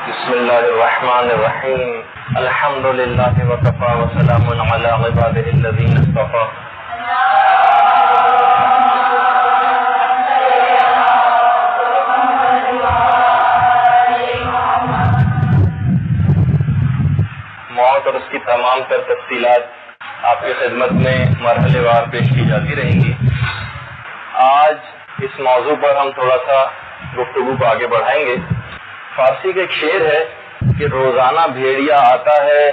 بسم اللہ الرحمن الرحیم الحمد للہ وکفی وسلام علی عبادہ الذین اصطفی. موت اور اس کی تمام تر تفصیلات آپ کی خدمت میں مرحلے وار پیش کی جاتی رہیں گی. آج اس موضوع پر ہم تھوڑا سا گفتگو کو آگے بڑھائیں گے. فارسی کا ایک شعر ہے کہ روزانہ بھیڑیا آتا ہے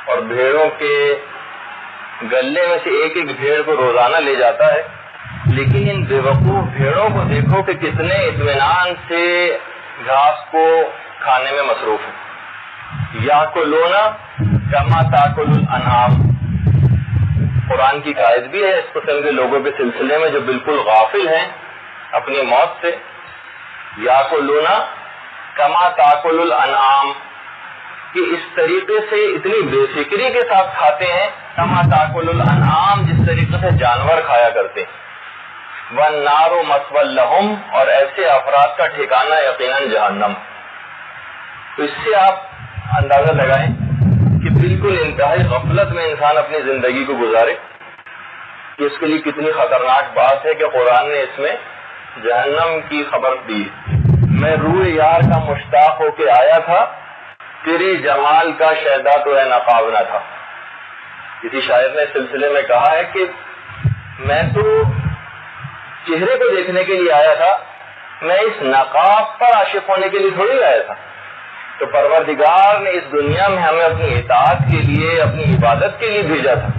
اور بھیڑوں کے گلے میں سے ایک ایک بھیڑ کو روزانہ لے جاتا ہے، لیکن ان بے وقوف بھیڑوں کو دیکھو کہ کتنے اطمینان سے گھاس کو کھانے میں مصروف ہیں. یاکلون کما تاکل الانعام. قرآن کی قائد بھی ہے اس قسم کے لوگوں کے سلسلے میں جو بالکل غافل ہیں اپنی موت سے. یاکلون کما تاکل الانعام، کہ اس طریقے سے اتنی بے فکری کے ساتھ کھاتے ہیں، کما تاکل الانعام جس طریقے سے جانور کھایا کرتے ہیں. والنار مثوی لہم، اور ایسے افراد کا ٹھکانہ یقیناً جہنم. تو اس سے آپ اندازہ لگائیں کہ بالکل انتہائی غفلت میں انسان اپنی زندگی کو گزارے کہ اس کے لیے کتنی خطرناک بات ہے کہ قرآن نے اس میں جہنم کی خبر دی. میں روح یار کا مشتاق ہو کے آیا تھا، تیرے جمال کا شیدا تو ہے نقاب نہ تھا. کسی شاعر نے اس سلسلے میں کہا ہے کہ میں تو چہرے کو دیکھنے کے لیے آیا تھا، میں اس نقاب پر عاشق ہونے کے لیے تھوڑی آیا تھا. تو پروردگار نے اس دنیا میں ہمیں اپنی اطاعت کے لیے، اپنی عبادت کے لیے بھیجا تھا.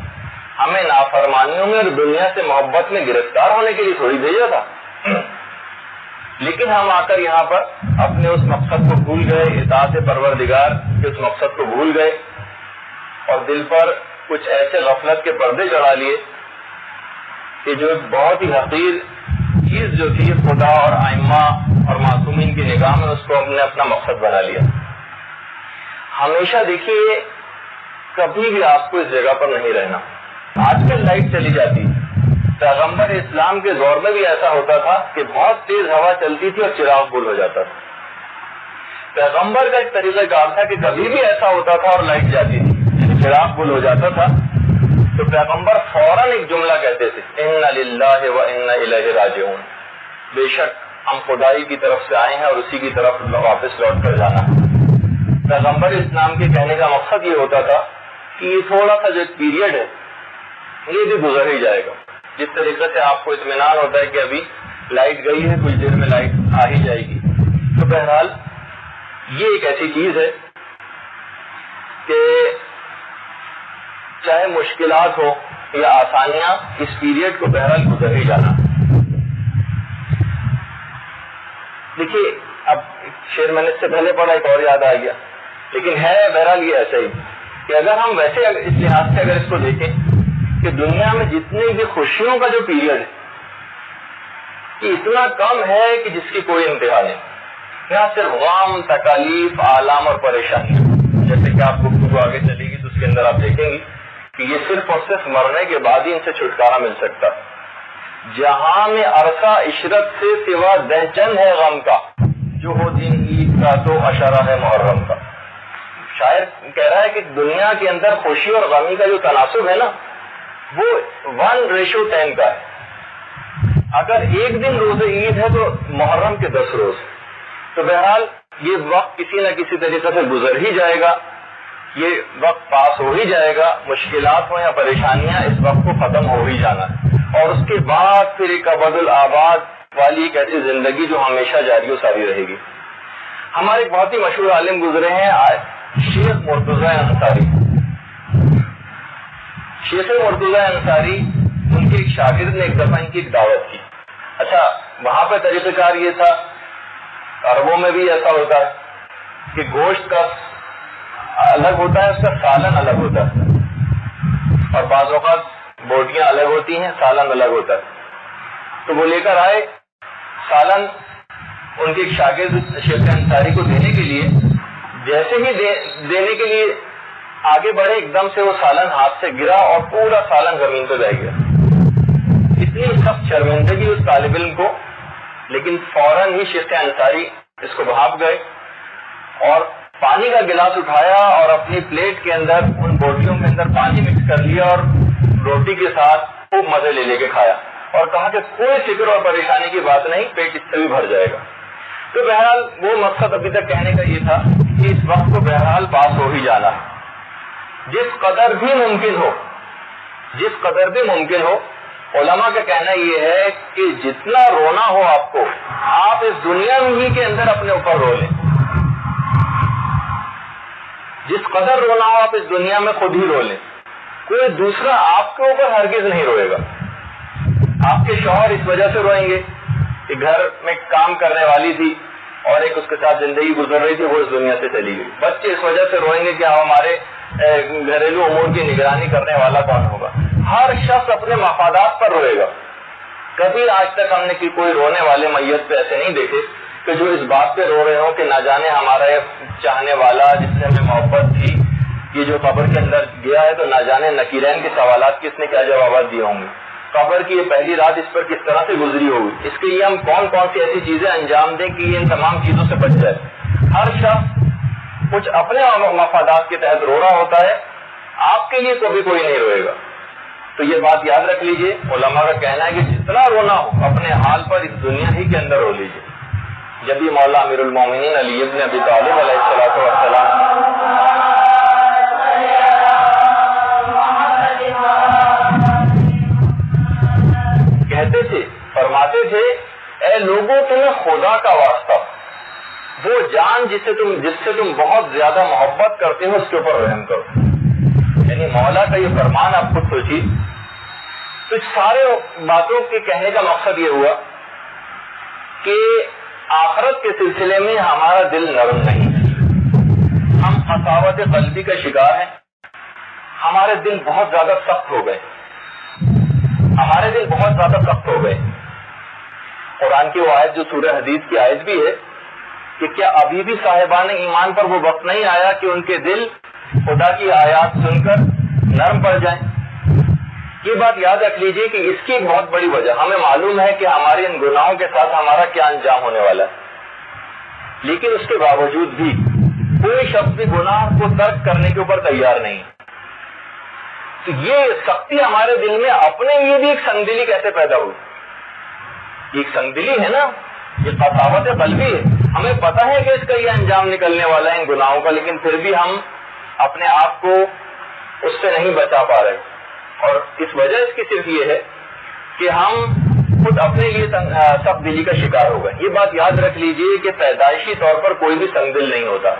ہمیں نافرمانیوں میں اور دنیا سے محبت میں گرفتار ہونے کے لیے تھوڑی بھیجا تھا. لیکن ہم آ کر یہاں پر اپنے اس مقصد کو بھول گئے، اطاعت پروردگار کے اس مقصد کو بھول گئے اور دل پر کچھ ایسے غفلت کے پردے چڑھا لیے کہ جو ایک بہت ہی حقیر چیز جو تھی خدا اور ائمہ اور معصومین کی نگاہ میں اس کو ہم نے اپنا مقصد بنا لیا. ہمیشہ دیکھیے کبھی بھی آپ کو اس جگہ پر نہیں رہنا. آج کل لائٹ چلی جاتی، پیغمبر اسلام کے دور میں بھی ایسا ہوتا تھا کہ بہت تیز ہوا چلتی تھی اور چراغ گل ہو جاتا تھا. پیغمبر کا ایک طریقہ کار تھا کہ کبھی بھی ایسا ہوتا تھا اور لائٹ جاتی تھی، چراغ گل ہو جاتا تھا، تو پیغمبر فوراً ایک جملہ کہتے تھے، انا للہ و انا الیہ راجعون. بے شک ہم خدائی کی طرف سے آئے ہیں اور اسی کی طرف واپس لوٹ کر جانا. پیغمبر اسلام کے کہنے کا مقصد یہ ہوتا تھا کہ یہ تھوڑا سا جو پیریڈ ہے یہ بھی گزر ہی جائے گا. جس طریقے سے آپ کو اطمینان ہوتا ہے کہ ابھی لائٹ گئی ہے، کچھ دیر میں لائٹ آ ہی جائے گی. تو بہرحال یہ ایک ایسی چیز ہے کہ چاہے مشکلات ہو یا آسانیاں، اس پیریڈ کو بہرحال گزر ہی جانا. دیکھیے اب شعر میں نے اس سے پہلے پڑھا، ایک اور یاد آ گیا، لیکن ہے بہرحال یہ ایسا ہی کہ اگر ہم ویسے اس لحاظ سے اگر اس کو دیکھیں کہ دنیا میں جتنی بھی خوشیوں کا جو پیریڈ ہے کہ اتنا کم ہے کہ جس کی کوئی انتہا نہیں. یہاں صرف غم، تکالیف، آلام اور پریشانیاں. جیسے کہ آپ گفتگو آگے چلے گی تو اس کے اندر آپ دیکھیں گی کہ یہ صرف اور صرف مرنے کے بعد ہی ان سے چھٹکارا مل سکتا. جہاں میں عرصہ عشرت سے سوا دہچن ہے غم کا، جو ہو دن عید کا تو اشارہ ہے محرم کا. شاعر کہہ رہا ہے کہ دنیا کے اندر خوشی اور غمی کا جو تناسب ہے نا وہ 1:10 کا ہے. اگر ایک دن روز عید ہے تو محرم کے 10 روز. تو بہرحال یہ وقت کسی نہ کسی طریقے سے گزر ہی جائے گا، یہ وقت پاس ہو ہی جائے گا. مشکلات ہوں یا پریشانیاں، اس وقت کو ختم ہو ہی جانا ہے. اور اس کے بعد پھر ایک ابد الآباد والی ایک ایسی زندگی جو ہمیشہ جاری و ساری رہے گی. ہمارے ایک بہت ہی مشہور عالم گزرے ہیں شیخ مرتضی انصاری. شیخ مرتضی انصاری، ان کے ایک شاگرد نے ایک دفعہ ان کی ایک دعوت کی. اچھا وہاں پہ طریقہ کار یہ تھا، عربوں میں بھی ایسا ہوتا ہے کہ گوشت کا الگ ہوتا ہے، اس کا سالن الگ ہوتا ہے، اور بعض اوقات بوٹیاں الگ ہوتی ہیں، سالن الگ ہوتا ہے. تو وہ لے کر آئے سالن ان کے ایک شاگرد شیخ انصاری کو دینے کے لیے. جیسے ہی دینے کے لیے آگے بڑھے، ایک دم سے وہ سالن ہاتھ سے گرا اور پورا سالن زمین پہ بہ گیا. اتنی سخت شرمندگی اس طالب علم کو، لیکن فوراً ہی شیخ انصاری اس کو بھاپ گئے اور پانی کا گلاس اٹھایا اور اپنی پلیٹ کے اندر ان بوٹیوں کے اندر پانی مکس کر لیا اور روٹی کے ساتھ خوب مزے لے کے کھایا اور کہا کہ کوئی فکر اور پریشانی کی بات نہیں، پیٹ اس سے بھی بھر جائے گا۔ تو بہرحال وہ مقصد ابھی تک کہنے کا یہ تھا کہ اس وقت کو بہرحال پاس ہو ہی جانا ہے، جس قدر بھی ممکن ہو، جس قدر بھی ممکن ہو۔ علماء کا کہنا یہ ہے کہ جتنا رونا ہو آپ کو، آپ اس دنیا ہی کے اندر اپنے اوپر رو لیں، جس قدر رونا ہو آپ اس دنیا میں خود ہی رو لیں، کوئی دوسرا آپ کے اوپر ہرگز نہیں روئے گا۔ آپ کے شوہر اس وجہ سے روئیں گے کہ گھر میں کام کرنے والی تھی اور ایک اس کے ساتھ زندگی گزر رہی تھی، وہ اس دنیا سے چلی گئی۔ بچے اس وجہ سے روئیں گے کہ ہمارے گھریلو امور کی نگرانی کرنے والا کون ہوگا۔ ہر شخص اپنے مفادات پر روئے گا۔ کبھی آج تک ہم نے کوئی رونے والے میت پہ ایسے نہیں دیکھے کہ جو اس بات پہ رو رہے ہوں کہ نہ جانے ہمارا چاہنے والا جس سے ہمیں محبت تھی یہ جو قبر کے اندر گیا ہے تو نہ جانے نکیرین کے سوالات کی اس نے کیا جوابات دیے ہوں گے، قبر کی یہ پہلی رات اس پر کس طرح سے گزری ہوگی، اس کے لیے ہم کون کون سی ایسی چیزیں انجام دیں کہ یہ ان تمام چیزوں سے بچ جائے۔ ہر شخص کچھ اپنے مفادات کے تحت رو رہا ہوتا ہے، آپ کے لیے کبھی کوئی نہیں روئے گا۔ تو یہ بات یاد رکھ لیجئے، علماء کا کہنا ہے کہ جتنا رونا ہو اپنے حال پر اس دنیا ہی کے اندر رو لیجئے۔ جب یہ مولا امیر المومنین علی ابن ابی طالب علیہ السلام کہتے تھے، فرماتے تھے، اے لوگوں تمہیں خدا کا واسطہ، وہ جان جس سے تم بہت زیادہ محبت کرتے ہو اس کے اوپر رحم کرو۔ یعنی مولا کا یہ فرمان آپ خود سوچیے۔ تو سارے باتوں کے کہنے کا مقصد یہ ہوا کہ آخرت کے سلسلے میں ہمارا دل نرم نہیں، ہم قساوت قلبی کا شکار ہیں، ہمارے دل بہت زیادہ سخت ہو گئے، ہمارے دل بہت زیادہ سخت ہو گئے۔ قرآن کی وہ آیت جو سورہ حدید کی آیت بھی ہے کہ کیا ابھی بھی صاحبان ایمان پر وہ وقت نہیں آیا کہ ان کے دل خدا کی آیات سن کر نرم پڑ جائیں۔ یہ بات یاد رکھ لیجئے کہ اس کی ایک بہت بڑی وجہ، ہمیں معلوم ہے کہ ہمارے ان گناہوں کے ساتھ ہمارا کیا انجام ہونے والا ہے، لیکن اس کے باوجود بھی کوئی شخص بھی گناہ کو ترک کرنے کے اوپر تیار نہیں۔ تو یہ سختی ہمارے دل میں اپنے لیے بھی ایک سنگدلی کیسے پیدا ہوئی؟ ایک سنگدلی ہے نا، یہ قساوت قلبی ہے، ہمیں پتہ ہے کہ اس کا یہ انجام نکلنے والا ہے ان گناہوں کا، لیکن پھر بھی ہم اپنے آپ کو اس سے نہیں بچا پا رہے، اور اس وجہ اس کی صرف یہ ہے کہ ہم خود اپنے لیے سخت دلی کا شکار ہو گئے۔ یہ بات یاد رکھ لیجئے کہ پیدائشی طور پر کوئی بھی سنگ دل نہیں ہوتا۔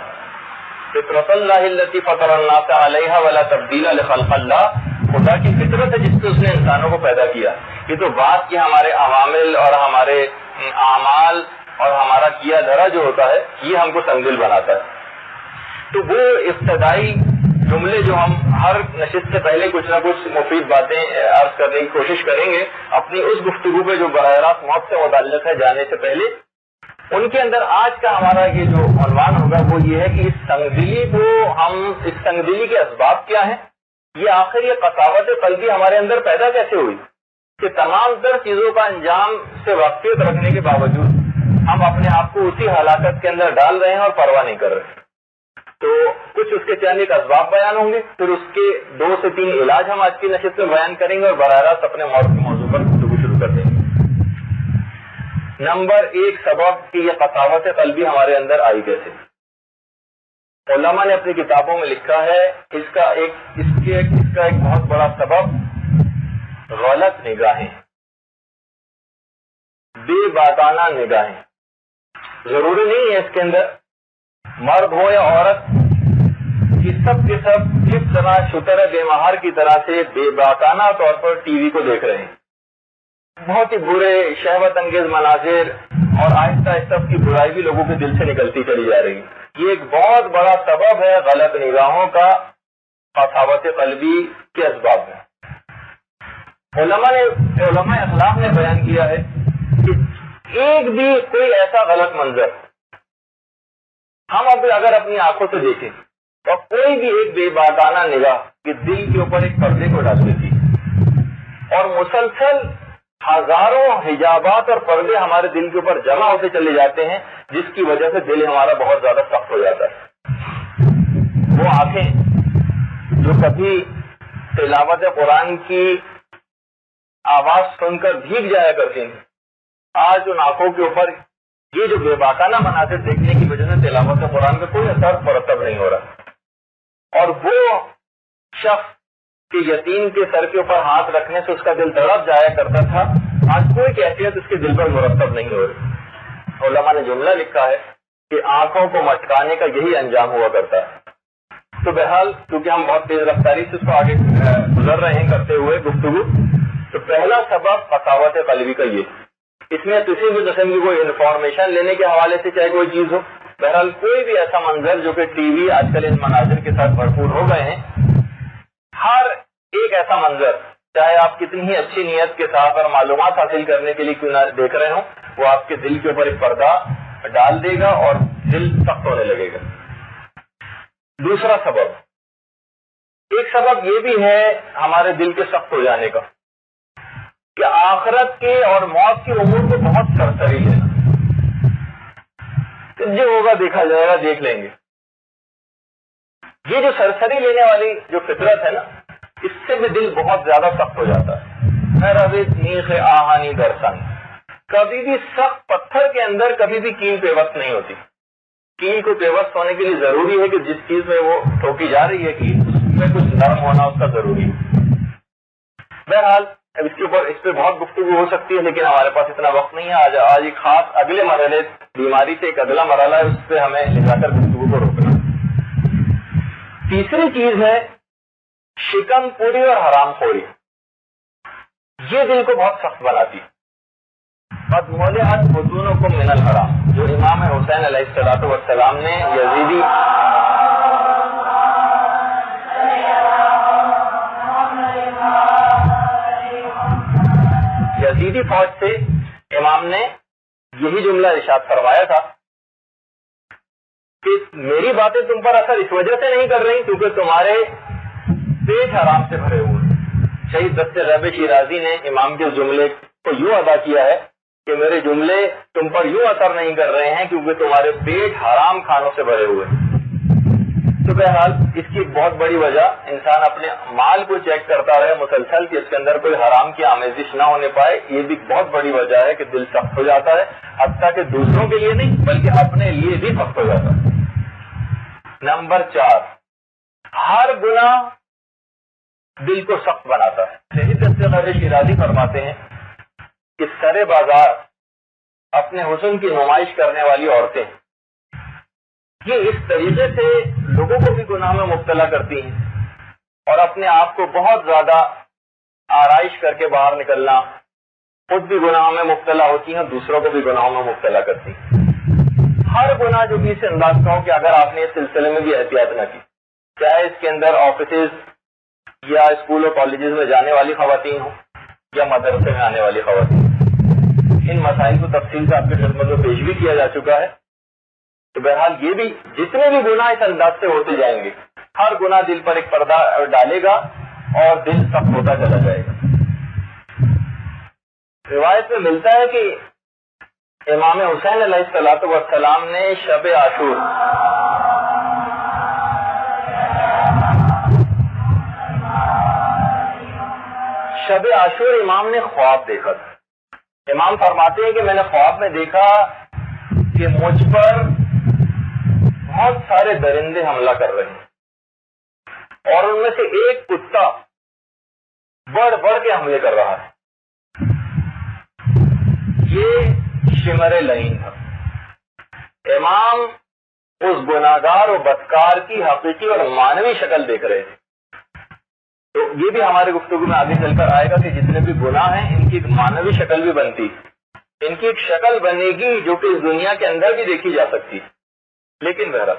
فطرت اللہ التی فطر الناس علیہا ولا تبدیل لخلق اللہ، خدا کی فطرت ہے جس سے اس نے انسانوں کو پیدا کیا۔ یہ تو بات کہ ہمارے عوامل اور ہمارے اعمال اور ہمارا کیا دھرا جو ہوتا ہے یہ ہم کو سنگ دل بناتا ہے۔ تو وہ ابتدائی جملے جو ہم ہر نشست سے پہلے کچھ نہ کچھ مفید باتیں عرض کرنے کی کوشش کریں گے اپنی اس گفتگو پہ جو براہ راست موت سے متعلق ہے جانے سے پہلے، ان کے اندر آج کا ہمارا یہ جو عنوان ہوگا وہ یہ ہے کہ اس تنگدلی کے اسباب کیا ہیں، یہ آخر یہ قساوت قلبی ہمارے اندر پیدا کیسے ہوئی کہ تمام تر چیزوں کا انجام سے واقفیت رکھنے کے باوجود ہم اپنے آپ کو اسی ہلاکت کے اندر ڈال رہے ہیں اور پرواہ نہیں کر رہے۔ تو کچھ اس کے چند ایک اسباب بیان ہوں گے، پھر اس کے 2 سے 3 علاج ہم آج کی نشست میں بیان کریں گے اور براہ راست اپنے موت کے موضوع پر گفتگو شروع کر دیں گے۔ نمبر 1 سبب کہ یہ قساوت قلبی ہمارے اندر آئی کیسے؟ علماء نے اپنی کتابوں میں لکھا ہے اس کا ایک بہت بڑا سبب غلط نگاہیں، بے باتانہ نگاہیں۔ ضروری نہیں ہے اس کے اندر مرد ہو یا عورت کہ سب کے سب کس طرح شتر بے مہار کی طرح سے بے باتانہ طور پر ٹی وی کو دیکھ رہے ہیں، بہت ہی برے شہوت انگیز مناظر، اور آہستہ آہستہ اس کی برائی بھی لوگوں کے دل سے نکلتی چلی جا رہی ہے۔ یہ ایک بہت بڑا سبب ہے غلط نگاہوں کا قساوت قلبی کے اسباب میں۔ علماء اخلاق نے بیان کیا ہے کہ ایک بھی کوئی ایسا غلط منظر ہم اب اگر اپنی آنکھوں سے دیکھیں اور کوئی بھی ایک بے باتانہ نگاہ کہ دل کے اوپر ایک پردے کو ڈال دیتی اور مسلسل ہزاروں حجابات اور پردے ہمارے دل کے اوپر جمع ہوتے چلے جاتے ہیں، جس کی وجہ سے دل ہمارا بہت زیادہ سخت ہو جاتا ہے۔ جو کبھی تلاوت قرآن کی آواز سن کر بھیگ جایا کرتی تھی، آج ان آنکھوں کے اوپر یہ جو بے باکانہ مناظر دیکھنے کی وجہ سے تلاوت قرآن کا کوئی اثر مرتب نہیں ہو رہا، اور وہ شخص کہ یتیم کے سر کے اوپر ہاتھ رکھنے سے اس کا دل تڑپ جایا کرتا تھا، آج کوئی کیفیت اس کے دل پر مرتب نہیں ہو رہی۔ علماء نے جملہ لکھا ہے کہ آنکھوں کو مٹکانے کا یہی انجام ہوا کرتا ہے۔ تو بہرحال کیونکہ ہم بہت تیز رفتاری سے اس کو آگے گزر رہے ہیں کرتے ہوئے گفتگو، تو پہلا سبب قساوت قلبی کا یہ، اس میں کسی بھی قسم کی کوئی انفارمیشن لینے کے حوالے سے چاہے کوئی چیز ہو، بہرحال کوئی بھی ایسا منظر جو کہ ٹی وی آج کل ان مناظر کے ساتھ بھرپور ہو گئے ہیں، ہر ایک ایسا منظر چاہے آپ کتنی ہی اچھی نیت کے ساتھ اور معلومات حاصل کرنے کے لیے کیوں نہ دیکھ رہے ہوں، وہ آپ کے دل کے اوپر ایک پردہ ڈال دے گا اور دل سخت ہونے لگے گا۔ دوسرا سبب، ایک سبب یہ بھی ہے ہمارے دل کے سخت ہو جانے کا کہ آخرت کے اور موت کے امور کو بہت سرسری لینا، جو ہوگا دیکھا جائے گا، دیکھ لیں گے۔ یہ جو سرسری لینے والی جو فطرت ہے نا، اس سے بھی دل بہت زیادہ سخت ہو جاتا ہے۔ نیخ آہانی درسن، کبھی بھی سخت پتھر کے اندر کبھی بھی کیل پیوست نہیں ہوتی۔ کیل کو پیوست ہونے کے لیے ضروری ہے کہ جس چیز میں وہ ٹھوکی جا رہی ہے کیل، اس میں کچھ نرم ہونا اس کا ضروری ہے۔ بہرحال اب اس کے اوپر اس پہ بہت گفتگو ہو سکتی ہے، لیکن ہمارے پاس اتنا وقت نہیں ہے۔ آج ایک خاص اگلے مرحلے، بیماری سے ایک اگلا مرحلہ ہے، اس پہ ہمیں لے جا کر گفتگو کو روکنا۔ تیسری چیز ہے شکم پوری اور حرام خوری، یہ دل کو بہت سخت بناتی۔ قد مولعت بطونکم من الحرام، جو امام حسین علیہ السلام نے یزیدی فوج سے امام نے یہی جملہ ارشاد فرمایا تھا کہ میری باتیں تم پر اثر اس وجہ سے نہیں کر رہی کیونکہ تمہارے پیٹ حرام سے بھرے ہوئے۔ شہید دست غیب شیرازی نے امام کے جملے کو یوں ادا کیا ہے کہ میرے جملے تم پر یوں اثر نہیں کر رہے ہیں کیونکہ تمہارے پیٹ حرام کھانوں سے بھرے ہوئے۔ تو بہرحال اس کی بہت بڑی وجہ انسان اپنے مال کو چیک کرتا رہے مسلسل کہ اس کے اندر کوئی حرام کی آمیزش نہ ہونے پائے، یہ بھی بہت بڑی وجہ ہے کہ دل سخت ہو جاتا ہے، حتیٰ کہ دوسروں کے لیے نہیں بلکہ اپنے لیے بھی سخت ہو جاتا ہے۔ نمبر 4، ہر گناہ دل کو سخت بناتا ہے۔ شہید دست غیب شیرازی فرماتے ہیں کہ سرے بازار اپنے حسن کی نمائش کرنے والی عورتیں یہ اس طریقے سے لوگوں کو بھی گناہ میں مبتلا کرتی ہیں اور اپنے آپ کو بہت زیادہ آرائش کر کے باہر نکلنا، خود بھی گناہوں میں مبتلا ہوتی ہیں، دوسروں کو بھی گناہوں میں مبتلا کرتی ہیں۔ ہر گناہ جو بھی اس انداز کا ہو کہ اگر آپ نے اس سلسلے میں بھی احتیاط نہ کی، چاہے اس کے اندر آفیسز یا اسکول اور کالجز میں جانے والی خواتین ہوں یا مدرسے میں آنے والی خواتین، ان مسائل کو تفصیل سے آپ کی خدمت میں پیش بھی کیا جا چکا ہے۔ تو بہرحال یہ بھی جتنے بھی گناہ اس انداز سے ہوتے جائیں گے، ہر گناہ دل پر ایک پردہ ڈالے گا اور دل سخت ہوتا چلا جائے گا۔ روایت میں ملتا ہے کہ امام حسین علیہ السلام نے شب عاشور امام نے خواب دیکھا تھا۔ امام فرماتے ہیں کہ میں نے خواب میں دیکھا کہ مجھ پر بہت سارے درندے حملہ کر رہے ہیں اور ان میں سے ایک کتا بڑھ بڑھ کے حملے کر رہا ہے۔ یہ شمر لعین تھا۔ امام اس گناہگار و بدکار کی حقیقی اور معنوی شکل دیکھ رہے تھے۔ تو یہ بھی ہمارے گفتگو میں آگے چل کر آئے گا کہ جتنے بھی گناہ ہیں ان کی ایک معنوی شکل بھی بنتی، ان کی ایک شکل بنے گی جو کہ اس دنیا کے اندر بھی دیکھی جا سکتی، لیکن بہرحال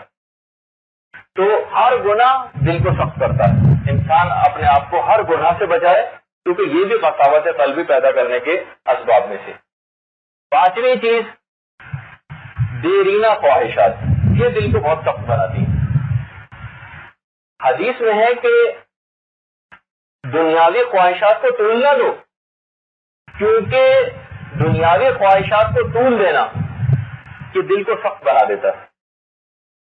تو ہر گناہ دل کو سخت کرتا ہے۔ انسان اپنے آپ کو ہر گناہ سے بچائے کیونکہ یہ بھی قساوت قلبی پیدا کرنے کے اسباب میں سے۔ 5ویں چیز دیرینہ خواہشات، یہ دل کو بہت سخت بناتی ہے۔ حدیث میں ہے کہ دنیاوی خواہشات کو طول نہ دو کیونکہ دنیاوی خواہشات کو طول دینا یہ دل کو سخت بنا دیتا ہے۔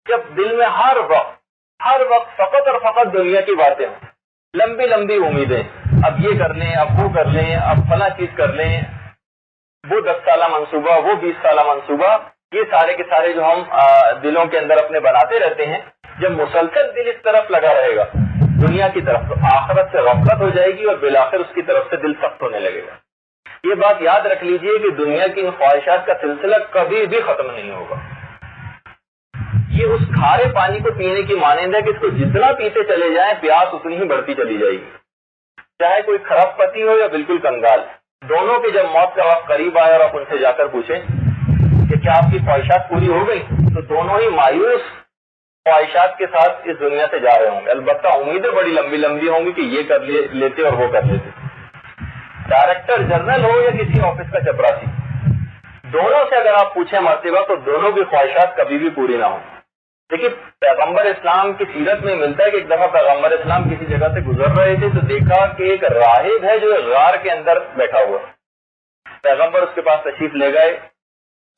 جب دل میں ہر وقت ہر وقت فقط اور فقط دنیا کی باتیں، لمبی لمبی امیدیں، اب یہ کر لیں، اب وہ کر لیں، اب فلاں چیز کر لیں، وہ 10 سالہ منصوبہ، وہ 20 سالہ منصوبہ، یہ سارے کے سارے جو ہم دلوں کے اندر اپنے بناتے رہتے ہیں، جب مسلسل دل اس طرف لگا رہے گا دنیا کی طرف، تو آخرت سے غفلت ہو جائے گی اور بالآخر اس کی طرف سے دل سخت ہونے لگے گا۔ یہ بات یاد رکھ لیجئے کہ دنیا کی ان خواہشات کا سلسلہ کبھی بھی ختم نہیں ہوگا۔ یہ اس کھارے پانی کو پینے کی مانند ہے کہ اس کو جتنا پیتے چلے جائیں پیاس اتنی ہی بڑھتی چلی جائے گی، چاہے کوئی خراب پتی ہو یا بالکل کنگال۔ دونوں کی جب موت کا وقت قریب آئے اور آپ ان سے جا کر پوچھیں کہ کیا آپ کی خواہشات پوری ہو گئی، تو دونوں ہی مایوس خواہشات کے ساتھ اس دنیا سے جا رہے ہوں گے۔ البتہ امیدیں بڑی لمبی لمبی ہوں گی کہ یہ کر لیتے اور وہ کر لیتے۔ ڈائریکٹر جنرل ہو یا کسی آفس کا چپراسی، دونوں سے اگر آپ پوچھیں مرتبہ تو دونوں کی خواہشات کبھی بھی پوری نہ ہوں۔ دیکھیے پیغمبر اسلام کی سیرت میں ملتا ہے کہ ایک دفعہ پیغمبر اسلام کسی جگہ سے گزر رہے تھے تو دیکھا کہ ایک راہب ہے جو غار کے اندر بیٹھا ہوا۔ پیغمبر اس کے پاس تشریف لے گئے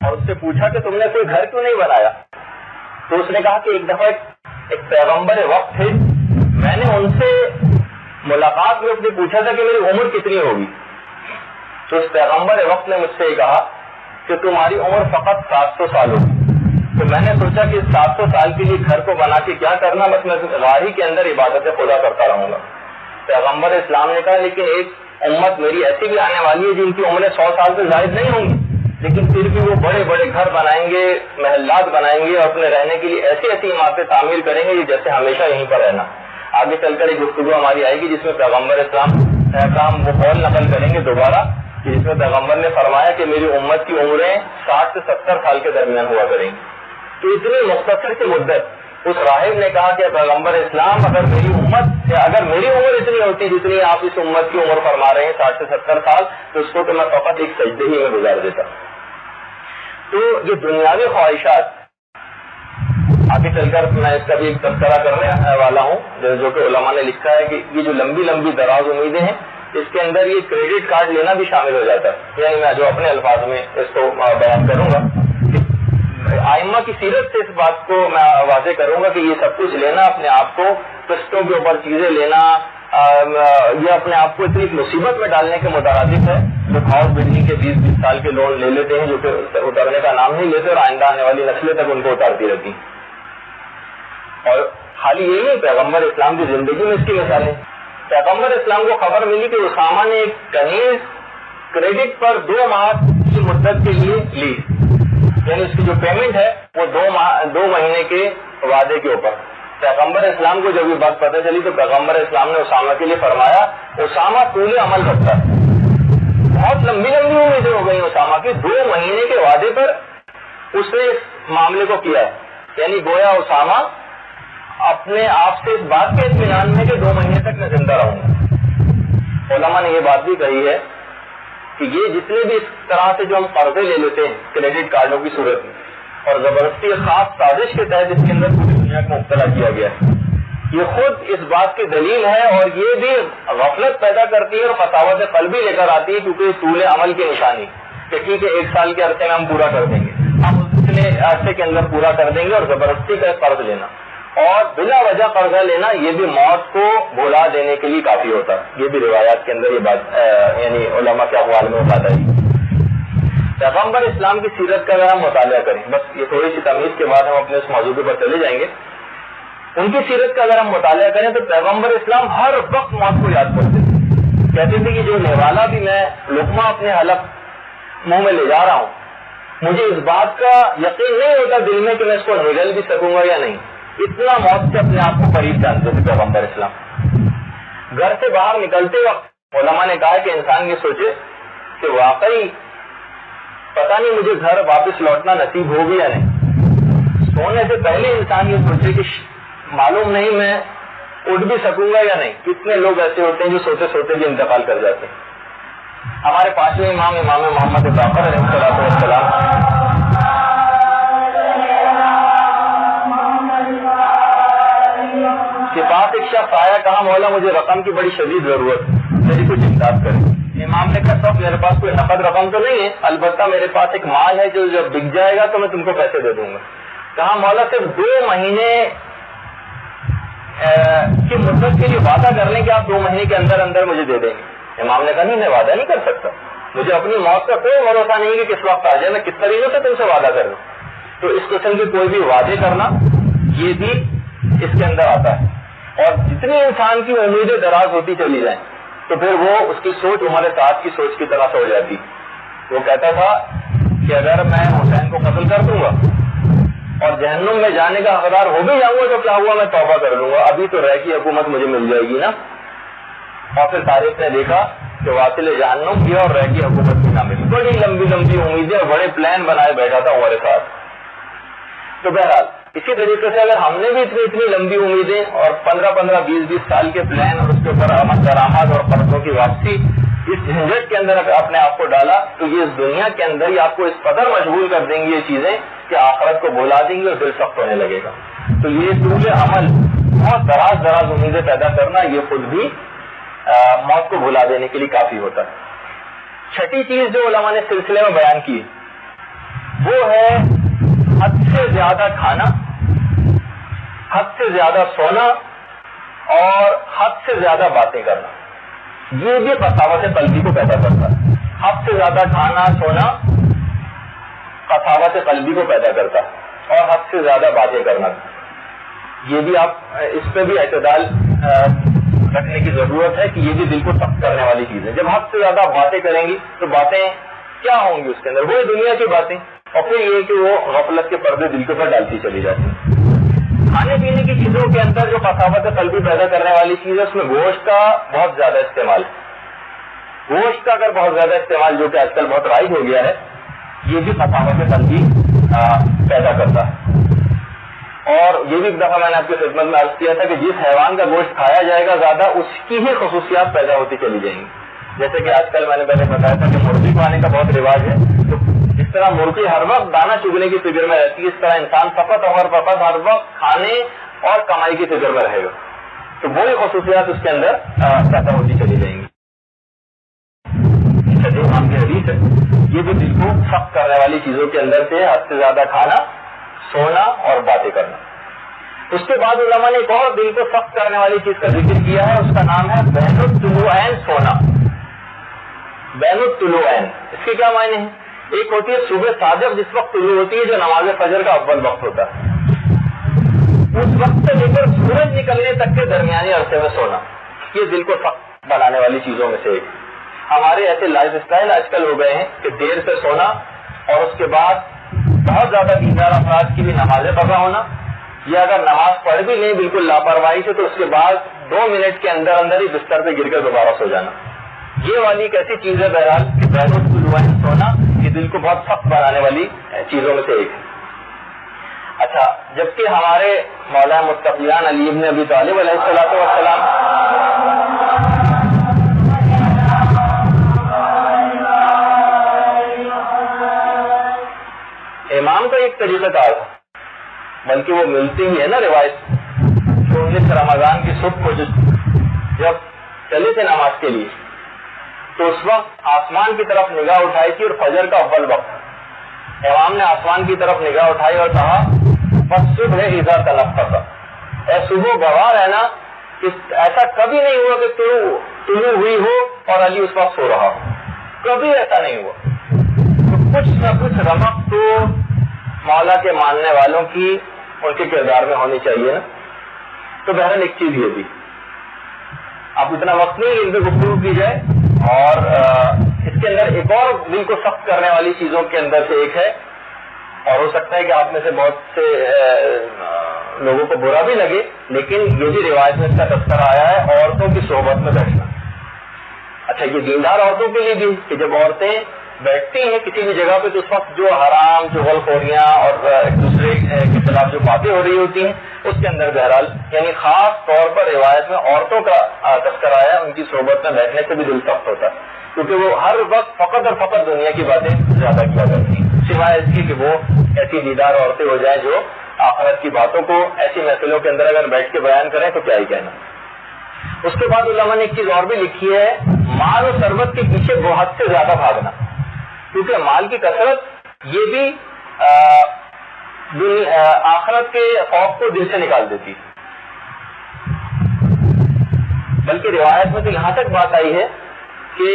اور اس سے پوچھا کہ تم نے کوئی گھر کیوں نہیں بنایا؟ تو اس نے کہا کہ ایک دفعہ ایک پیغمبر وقت تھے، میں نے ان سے ملاقات میں اپنے پوچھا تھا کہ میری عمر کتنی ہوگی، تو اس پیغمبر وقت نے مجھ سے کہا کہ تمہاری عمر فقط 700 سال ہوگی۔ تو میں نے سوچا کہ 700 سال کے لیے گھر کو بنا کے کیا کرنا، بس میں غاری کے اندر عبادت خدا کرتا رہوں گا۔ پیغمبر اسلام نے کہا لیکن ایک امت میری ایسی بھی آنے والی ہے جن کی عمریں 100 سال سے زائد نہیں ہوں گی، لیکن پھر بھی وہ بڑے بڑے گھر بنائیں گے، محلات بنائیں گے اور اپنے رہنے کے لیے ایسی ایسی عمارتیں تعمیر کریں گے جیسے ہمیشہ یہیں پر رہنا۔ آگے چل کر ایک گفتگو ہماری آئے گی جس میں پیغمبر اسلام کا ہم وہ قول نقل کریں گے دوبارہ، جس میں پیغمبر نے فرمایا کہ میری امت کی عمریں 60 سے 70 سال کے درمیان ہوا کریں گی۔ تو اتنی مختصر سی مدت، اس راہب نے کہا کہ پیغمبر اسلام اگر میری عمر اتنی ہوتی جتنی آپ اس امت کی عمر فرما رہے ہیں 60 سے 70 سال، تو اس کو تو میں فقط ایک سجدے ہی میں گزار دیتا۔ تو یہ دنیاوی خواہشات، آگے چل کر میں اس کا بھی ایک تذکرہ کرنے والا ہوں جو کہ علماء نے لکھا ہے کہ یہ جو لمبی لمبی دراز امیدیں ہیں اس کے اندر یہ کریڈٹ کارڈ لینا بھی شامل ہو جاتا ہے۔ یعنی میں جو اپنے الفاظ میں اس کو بیان کروں گا، آئمہ کی سیرت سے اس بات کو میں واضح کروں گا کہ یہ سب کچھ لینا، اپنے آپ کو قسطوں کے اوپر چیزیں لینا، یہ اپنے آپ کو اتنی مصیبت میں ڈالنے کے مترادف ہے۔ جو ہاؤس بلڈنگ کے 20-20 سال کے لون لے لیتے ہیں جو کہ اترنے کا نام نہیں لیتے اور آئندہ آنے والی نسلیں تک ان کو اتارتی رہتی۔ اور خالی یہی نہیں، پیغمبر اسلام کی زندگی میں اس کی مثالیں۔ پیغمبر اسلام کو خبر ملی کہ اسامہ نے ایک کنیز کریڈٹ پر 2 ماہ کی مدت کے لیے لی، یعنی اس کی جو پیمنٹ ہے وہ 2 مہینے کے وعدے کے اوپر۔ پیغمبر اسلام کو جب یہ بات پتہ چلی تو پیغمبر اسلام نے اسامہ کے لیے فرمایا اسامہ طول عمل رکھتا ہے۔ بہت لمبی لمبی امیدیں ہو گئی اسامہ کی، 2 مہینے کے وعدے پر اس نے اس معاملے کو کیا ہے، یعنی گویا اسامہ اپنے آپ سے اس بات کے اطمینان میں کہ 2 مہینے تک میں زندہ رہوں گا۔ علماء نے یہ بات بھی کہی ہے کہ یہ جتنے بھی اس طرح سے جو ہم قرضے لے لیتے ہیں کریڈٹ کارڈوں کی صورت میں اور زبردستی خاص سازش کے تحت اس کے اندر پوری دنیا کو مبتلا کیا گیا ہے، یہ خود اس بات کی دلیل ہے اور یہ بھی غفلت پیدا کرتی ہے اور قساوت قلبی لے کر آتی ہے، کیونکہ طول عمل کی نشانی کہ ٹھیک ہے 1 سال کے عرصے میں ہم پورا کر دیں گے، ہم اتنے عرصے کے اندر پورا کر دیں گے، اور زبردستی کا قرض لینا اور بلا وجہ قرضہ لینا یہ بھی موت کو بھلا دینے کے لیے کافی ہوتا ہے۔ یہ بھی روایات کے اندر یہ بات یعنی علماء کے اقوال میں بات آئی۔ پیغمبر اسلام کی سیرت کا اگر ہم مطالعہ کریں، بس یہ تھوڑی سی تمیز کے بعد ہم اپنے اس موضوع پر چلے جائیں گے، ان کی سیرت کا اگر ہم مطالعہ کریں تو پیغمبر اسلام ہر وقت موت کو یاد کرتے تھے۔ کہتے تھے کہ جو نوالا بھی میں لقمہ اپنے حلق منہ میں لے جا رہا ہوں، مجھے اس بات کا یقین نہیں ہوتا دل میں کہ میں اس کو نگل بھی سکوں گا یا نہیں، اتنا موت سے اپنے آپ کو قریب جانتے تھے پیغمبر اسلام۔ گھر سے باہر نکلتے وقت علماء نے کہا کہ انسان یہ سوچے کہ واقعی پتہ نہیں مجھے گھر واپس لوٹنا نصیب ہوگی یا نہیں۔ سونے سے پہلے انسان یہ سوچے کہ معلوم نہیں میں اٹھ بھی سکوں گا یا نہیں۔ کتنے لوگ ایسے ہوتے ہیں جو سوتے سوتے بھی انتقال کر جاتے ہیں۔ ہمارے 5ویں امام محمد باقر علیہ السلام کے پاس ایک شخص آیا، کہا مولا مجھے رقم کی بڑی شدید ضرورت ہے، میری کچھ امداد کرے۔ امام نے کہا صاحب میرے پاس کوئی نقد رقم تو نہیں ہے، البتہ میرے پاس ایک مال ہے جو جب بک جائے گا تو میں تم کو پیسے دے دوں گا۔ کہا مولا صرف 2 مہینے کی مدت کے لیے وعدہ کر لیں کہ آپ 2 مہینے کے اندر اندر مجھے دے دیں گے. امام نے کہا نہیں، میں وعدہ نہیں کر سکتا، مجھے اپنی موت کا کوئی بھروسہ نہیں کہ کس وقت آ جائے، میں کس طریقے سے تم سے وعدہ کر لوں. تو اس قسم کے کوئی بھی وعدے کرنا یہ بھی اس کے اندر آتا ہے. اور جتنی انسان کی امیدیں دراز ہوتی چلی جائیں تو پھر وہ اس کی سوچ ہمارے ساتھ کی سوچ کی طرح سے ہو جاتی. وہ کہتا تھا کہ اگر میں حسین کو قتل کر دوں گا اور جہنم میں جانے کا حقدار ہو بھی جاؤں گا تو کیا ہوا، میں توبہ کر لوں گا، ابھی تو رہ کی حکومت مجھے مل جائے گی نا. اور پھر تاریخ نے دیکھا کہ واصل جہنم کیا اور رہ کی حکومت بھی نہ ملی. بڑی لمبی لمبی امیدیں اور بڑے پلان بنائے بیٹھا تھا ہمارے ساتھ. تو بہرحال اسی طریقے سے اگر ہم نے بھی اتنی لمبی امیدیں اور 15-15 20-20 سال کے پلان اور اس کے اوپر آمد درآمد اور قرضوں کی واپسی اس جھنجٹ کے اندر اپنے آپ کو ڈالا تو یہ اس دنیا کے اندر ہی آپ کو اس قدر مشغول کر دیں گی یہ چیزیں کہ آخرت کو بھلا دیں گی اور دل سخت ہونے لگے گا. تو یہ طول عمل بہت دراز امیدیں پیدا کرنا یہ خود بھی موت کو بھلا دینے کے لیے کافی ہوتا ہے. چھٹی چیز جو علماء نے سلسلے میں بیان کی وہ ہے حد سے زیادہ کھانا، حد سے زیادہ سونا اور حد سے زیادہ باتیں کرنا. یہ بھی قساوت قلبی کو پیدا کرتا ہے. حد سے زیادہ کھانا سونا قساوت قلبی کو پیدا کرتا ہے اور حد سے زیادہ باتیں کرنا. یہ بھی آپ اس پہ بھی اعتدال رکھنے کی ضرورت ہے کہ یہ بھی دل کو سخت کرنے والی چیز ہے. جب حد سے زیادہ باتیں کریں گی تو باتیں کیا ہوں گی اس کے اندر، وہی دنیا کی باتیں، اور پھر یہ کہ وہ غفلت کے پردے دل کے اوپر ڈالتی چلی جاتی ہیں. کھانے پینے کی چیزوں کے اندر جو قساوت قلبی پیدا کرنے والی چیز ہے اس میں گوشت کا بہت زیادہ استعمال ہے. گوشت کا اگر بہت زیادہ استعمال جو کہ آج کل بہت رائج ہو گیا ہے یہ بھی قساوت قلبی پیدا کرتا ہے. اور یہ بھی ایک دفعہ میں نے آپ کی خدمت میں عرض کیا تھا کہ جس حیوان کا گوشت کھایا جائے گا زیادہ اس کی ہی خصوصیات پیدا ہوتی چلی جائیں گی. جیسے کہ آج کل میں نے پہلے بتایا تھا کہ مرغی کھانے کا بہت رواج ہے. تو جس طرح مرغی ہر وقت دانہ چگنے کی فکر میں رہتی ہے اس طرح انسان فقط اور فقط ہر وقت کھانے اور کمائی کی فکر میں رہے گا. تو وہی خصوصیات اس کے اندر پیدا ہوتی چلی جائیں گی. کی حدیث ہے یہ بھی دل کو سخت کرنے والی چیزوں کے اندر سے حد سے زیادہ کھانا، سونا اور باتیں کرنا. اس کے بعد علماء نے ایک اور دل کو سخت کرنے والی چیز کا ذکر کیا ہے، اس کا نام ہے بین الطلوعین سونا. بین الطلوعین اس کے کیا معنی ہیں؟ ایک ہوتی ہے صبح صادق جس وقت طلوع ہوتی ہے جو نماز فجر کا اول وقت ہوتا ہے، اس وقت سے لے کر سورج نکلنے تک کے درمیانی عرصے میں سونا. یہ دل کو سخت بنانے والی چیزوں میں سے ایک. ہمارے ایسے لائف اسٹائل آج کل ہو گئے ہیں کہ دیر سے سونا اور اس کے بعد بہت زیادہ بیمار افراد کی بھی نمازیں قضا ہونا، یا اگر نماز پڑھ بھی نہیں بالکل لاپرواہی سے تو اس کے بعد 2 منٹ کے اندر اندر ہی بستر پہ گر کر دوبارہ سو جانا. یہ والی ایک ایسی چیز ہے بہرحال کہ بین الطلوعین سونا یہ دل کو بہت سخت بنانے والی چیزوں میں سے ایک ہے. اچھا، جبکہ ہمارے مولانا متقیان علی ابن ابی طالب علیہ السلام امام کا ایک طریقہ کار تھا، بلکہ وہ ملتی ہی ہے نا روایت، 19 رمضان کی صبح کو جب چلے تھے نماز کے لیے تو اس وقت آسمان کی طرف نگاہ اٹھائی تھی اور فجر کا اول وقت امام نے آسمان کی طرف نگاہ اٹھائی اور کہا بس صبح اذا تنفس، اے صبح گواہ رہنا کہ ایسا کبھی نہیں ہوا کہ طلوع ہوئی ہو اور علی اس وقت سو رہا ہو، کبھی ایسا نہیں ہوا. تو کچھ نہ کچھ رمق تو مولا کے ماننے والوں کی ان کے کردار میں ہونی چاہیے نا. تو بہرحال ایک چیز یہ بھی اب اتنا وقت نہیں ان پہ گفتگو کی جائے، اور اس کے اندر ایک اور دل کو سخت کرنے والی چیزوں کے اندر سے ایک ہے، اور ہو سکتا ہے کہ آپ میں سے بہت سے لوگوں کو برا بھی لگے، لیکن یہ بھی روایت میں اس کا تذکرہ آیا ہے، عورتوں کی صحبت میں بیٹھنا. اچھا، یہ دیندار عورتوں کے لیے بھی کہ جب عورتیں بیٹھتی ہیں کسی بھی جگہ پہ تو اس وقت جو حرام چغل خوریاں اور ایک دوسرے کے خلاف جو باتیں ہو رہی ہوتی ہیں اس کے اندر بہرحال یعنی خاص طور پر روایت میں عورتوں کا تذکرہ آیا، ان کی صحبت میں بیٹھنے سے بھی دل سخت ہوتا ہے، کیونکہ وہ ہر وقت فقط اور فقط دنیا کی باتیں زیادہ کیا کرتی ہیں، سوائے اس کی کہ وہ ایسی دیدار عورتیں ہو جائیں جو آخرت کی باتوں کو ایسی محفلوں کے اندر اگر بیٹھ کے بیان کریں تو کیا ہی کہنا. اس کے بعد علماء نے ایک چیز اور بھی لکھی ہے، مال و ثروت کے پیچھے بہت سے زیادہ بھاگنا، کیونکہ مال کی کثرت یہ بھی آخرت کے خوف کو دل سے نکال دیتی. بلکہ روایت میں تو یہاں تک بات آئی ہے کہ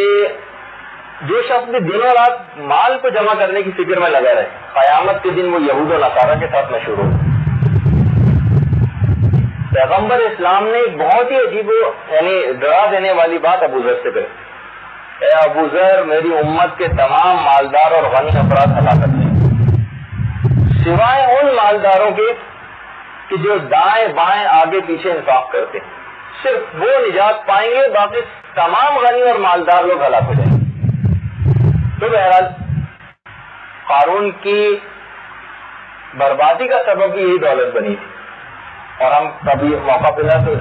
جو شخص بھی دنوں رات مال کو جمع کرنے کی فکر میں لگا رہے، قیامت کے دن وہ یہود و نصارہ کے ساتھ مشہور ہو۔ پیغمبر اسلام نے ایک بہت ہی عجیب یعنی ڈرا دینے والی بات ابو ذر سے کہی، اے ابو ذر، میری امت کے تمام مالدار اور غنی افراد ہلاکت میں، سوائے ان مالداروں کے کہ جو دائیں بائیں آگے پیچھے انفاق کرتے ہیں، صرف وہ نجات پائیں گے، باقی تمام غنی اور مالدار لوگ ہلاک ہو جائیں گے۔ تو بہرحال قارون کی بربادی کا سبب بھی یہی دولت بنی تھی، اور ہم کبھی موقع ملا تو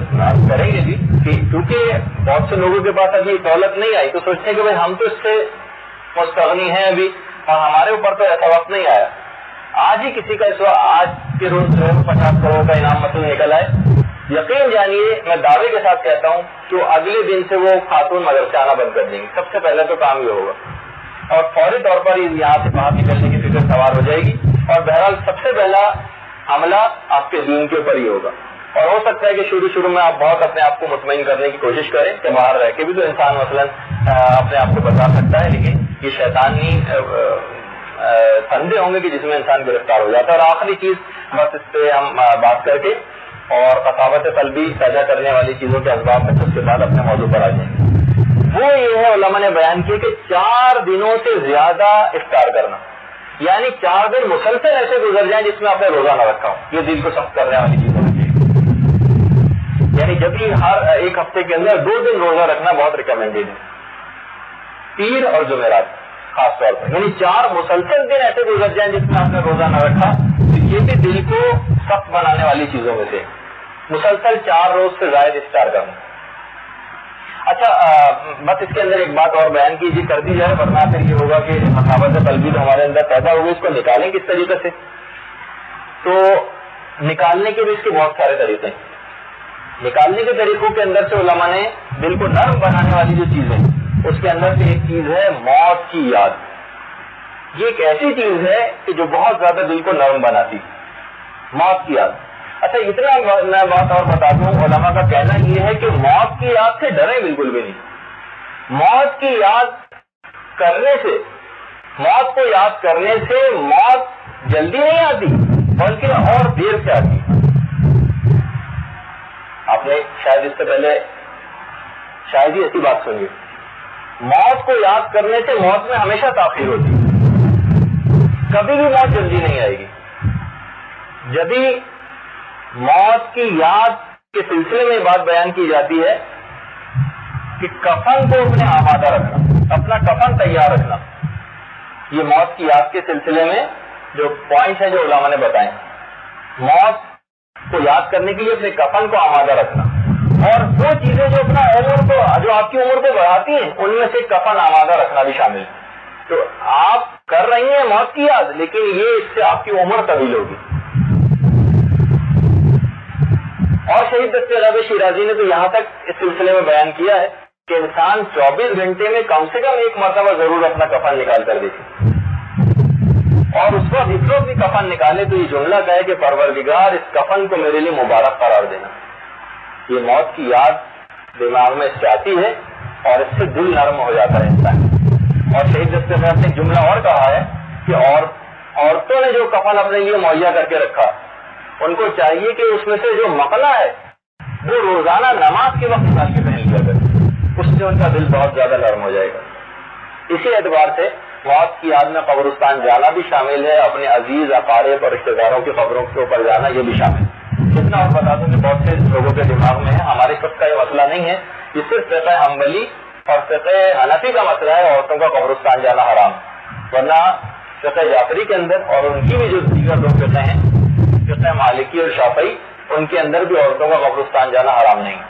کریں گے بھی کہ کیونکہ بہت سے لوگوں کے پاس ابھی دولت نہیں آئی تو سوچتے ہیں کہ بھائی ہم تو اس سے مستغنی ہیں ابھی، اور ہمارے اوپر تو ایسا وقت نہیں آیا۔ آج ہی کسی کا آج کے روز 50 کروڑ کا انعام مثلا نکل آئے، یقین جانیے میں دعوے کے ساتھ کہتا ہوں کہ اگلے دن سے وہ خاتون مدرسے آنا بند کر دیں گے، سب سے پہلے تو کام یہ ہوگا، اور فوری طور پر یہاں سے باہر نکلنے کی فکر سوار ہو جائے گی، اور بہرحال سب سے پہلا حملہ آپ کے دین کے اوپر ہی ہوگا۔ اور ہو سکتا ہے کہ شروع میں آپ بہت اپنے آپ کو مطمئن کرنے کی کوشش کریں کہ باہر رہ کے بھی تو انسان مثلاً اپنے آپ کو بتا سکتا ہے، لیکن یہ شیطانی پھندے ہوں گے کہ جس میں انسان گرفتار ہو جاتا ہے۔ اور آخری چیز بس اس پہ ہم بات کر کے اور قساوت قلبی پیدا کرنے والی چیزوں کے اسباب میں اس کے بعد اپنے موضوع پر آ جائیں گے، وہ یہ ہے علماء نے بیان کیا کہ 4 دنوں سے زیادہ افطار کرنا، یعنی 4 دن مسلسل ایسے گزر جائیں جس میں آپ نے روزہ نہ رکھا ہو، یہ دل کو سخت کرنے والی چیز ہونا چاہیے۔ یعنی جب بھی ہر ایک ہفتے کے اندر 2 دن روزہ رکھنا بہت ریکمینڈیڈ ہے، پیر اور جمعرات خاص طور پر، یعنی 4 مسلسل دن ایسے گزر جائیں جس میں آپ نے روزہ نہ رکھا، تو یہ بھی دل کو سخت بنانے والی چیزوں میں سے مسلسل 4 روز سے زائد افطار کرنا۔ اچھا بس اس کے اندر ایک بات اور بیان کیجیے کر دی جائے، ورنہ پھر یہ ہوگا کہ مساوت قلبی تو ہمارے اندر پیدا ہوگی، اس کو نکالیں کس طریقے سے؟ تو نکالنے کے بھی اس کے بہت سارے طریقے ہیں۔ نکالنے کے طریقوں کے اندر سے علماء نے دل کو نرم بنانے والی جو چیز ہے اس کے اندر سے ایک چیز ہے موت کی یاد۔ یہ ایک ایسی چیز ہے کہ جو بہت زیادہ دل کو نرم بناتی، موت کی یاد۔ اچھا اتنا میں بات اور بتا دوں، علماء کا کہنا یہ ہے کہ موت کی یاد سے ڈریں بالکل بھی نہیں۔ موت کی یاد کرنے سے، موت کو یاد کرنے سے موت جلدی نہیں آتی بلکہ اور دیر سے آتی۔ آپ نے شاید اس سے پہلے شاید ہی ایسی بات سنی، موت کو یاد کرنے سے موت میں ہمیشہ تاخیر ہوتی، کبھی بھی موت جلدی نہیں آئے گی۔ جبھی موت کی یاد کے سلسلے میں بات بیان کی جاتی ہے کہ کفن کو اپنے آمادہ رکھنا، اپنا کفن تیار رکھنا، یہ موت کی یاد کے سلسلے میں جو پوائنٹ ہیں جو علماء نے بتائے، موت کو یاد کرنے کے لیے اپنے کفن کو آمادہ رکھنا، اور وہ چیزیں جو اپنا عمر کو، جو آپ کی عمر کو بڑھاتی ہیں ان میں سے کفن آمادہ رکھنا بھی شامل ہے۔ تو آپ کر رہی ہیں موت کی یاد، لیکن یہ اس سے آپ کی عمر طویل ہوگی۔ اور شہید دستے غیب شیرازی نے تو یہاں تک اس سلسلے میں بیان کیا ہے کہ انسان 24 گھنٹے میں کم سے کم 1 مرتبہ ضرور اپنا کفن نکال کر دیکھے، اور اس وقت بھی کفن نکالے تو یہ جملہ کہے کہ پروردگار اس کفن کو میرے لیے مبارک قرار دینا۔ یہ موت کی یاد دماغ میں اس سے آتی ہے اور اس سے دل نرم ہو جاتا ہے انسان۔ اور شہید دستے صاحب نے ایک جملہ اور کہا ہے کہ عورتوں نے جو کفن اپنے لیے مہیا کر کے رکھا، ان کو چاہیے کہ اس میں سے جو مقلا ہے وہ روزانہ نماز کے وقت نکال کے پہن لیا کرے، اس سے ان کا دل بہت زیادہ نرم ہو جائے گا۔ اسی اعتبار سے موت کی یاد میں قبرستان جانا بھی شامل ہے، اپنے عزیز اقارب اور رشتے داروں کی قبروں کے اوپر جانا یہ بھی شامل ہے۔ اتنا اور بتا دوں کہ بہت سے لوگوں کے دماغ میں ہے، ہمارے سب کا یہ مسئلہ نہیں ہے، یہ صرف فقہ حنبلی اور فقہ حنفی کا مسئلہ ہے، عورتوں کا قبرستان جانا حرام، ورنہ فقہ جعفری کے اندر اور ان کی بھی جو دیگر دو فقہ ہیں، فقہ مالکی اور شافعی، ان کے اندر بھی عورتوں کا قبرستان جانا حرام نہیں۔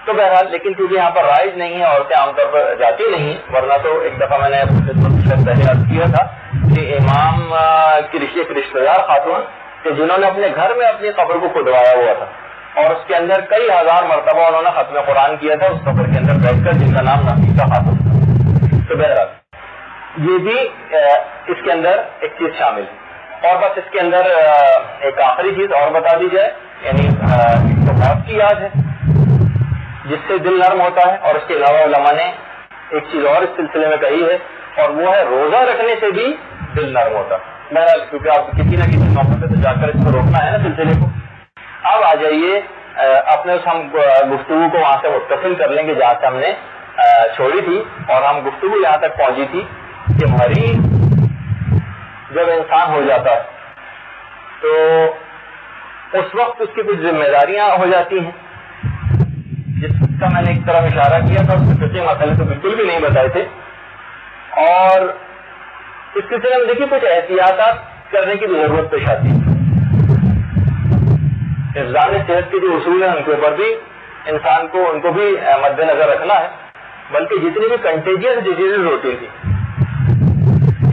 تو بہرحال لیکن کیونکہ یہاں پر رائج نہیں ہے، عورتیں عام طور پر جاتی نہیں، ورنہ تو ایک دفعہ میں نے پہلے عرض کیا تھا کہ امام کی رشتہ دار خاتون کہ جنہوں نے اپنے گھر میں اپنی قبر کو کھدوایا ہوا تھا اور اس کے اندر کئی ہزار مرتبہ انہوں نے ختم قرآن کیا تھا اس قبر کے اندر بیٹھ کر، جن کا نام نفیسہ خاتون تھا۔ تو بہرحال یہ بھی اس کے اندر ایک چیز شامل ہے۔ اور بس اس کے اندر ایک آخری چیز اور بتا دی جائے، یعنی تو موت کی یاد ہے، جس سے دل نرم ہوتا ہے، اور اس کے علاوہ علماء نے ایک چیز اور اس سلسلے میں کہی ہے، اور وہ ہے روزہ رکھنے سے بھی دل نرم ہوتا ہے۔ بہرحال کیونکہ آپ کسی نہ کسی موقع پہ تو جا کر اس کو روکنا ہے نا سلسلے کو۔ اب آ جائیے اپنے ہم گفتگو کو وہاں سے متصل کر لیں گے جہاں سے ہم نے چھوڑی تھی، اور ہم گفتگو یہاں تک پہنچی تھی کہ مریض جب انسان ہو جاتا ہے تو اس وقت اس کی کچھ ذمہ داریاں ہو جاتی ہیں، جس کا میں نے ایک طرف اشارہ کیا تھا، اس کے سچے مسئلے تو بالکل بھی نہیں بتائے تھے، اور اس سلسلے میں دیکھیے کچھ احتیاطات کرنے کی بھی ضرورت پیش آتی ہے۔ حفظان صحت کے جو اصول ہیں ان کے اوپر بھی انسان کو ان کو بھی مد نظر رکھنا ہے، بلکہ جتنی بھی کنٹیجیس ڈیزیز ہوتی تھی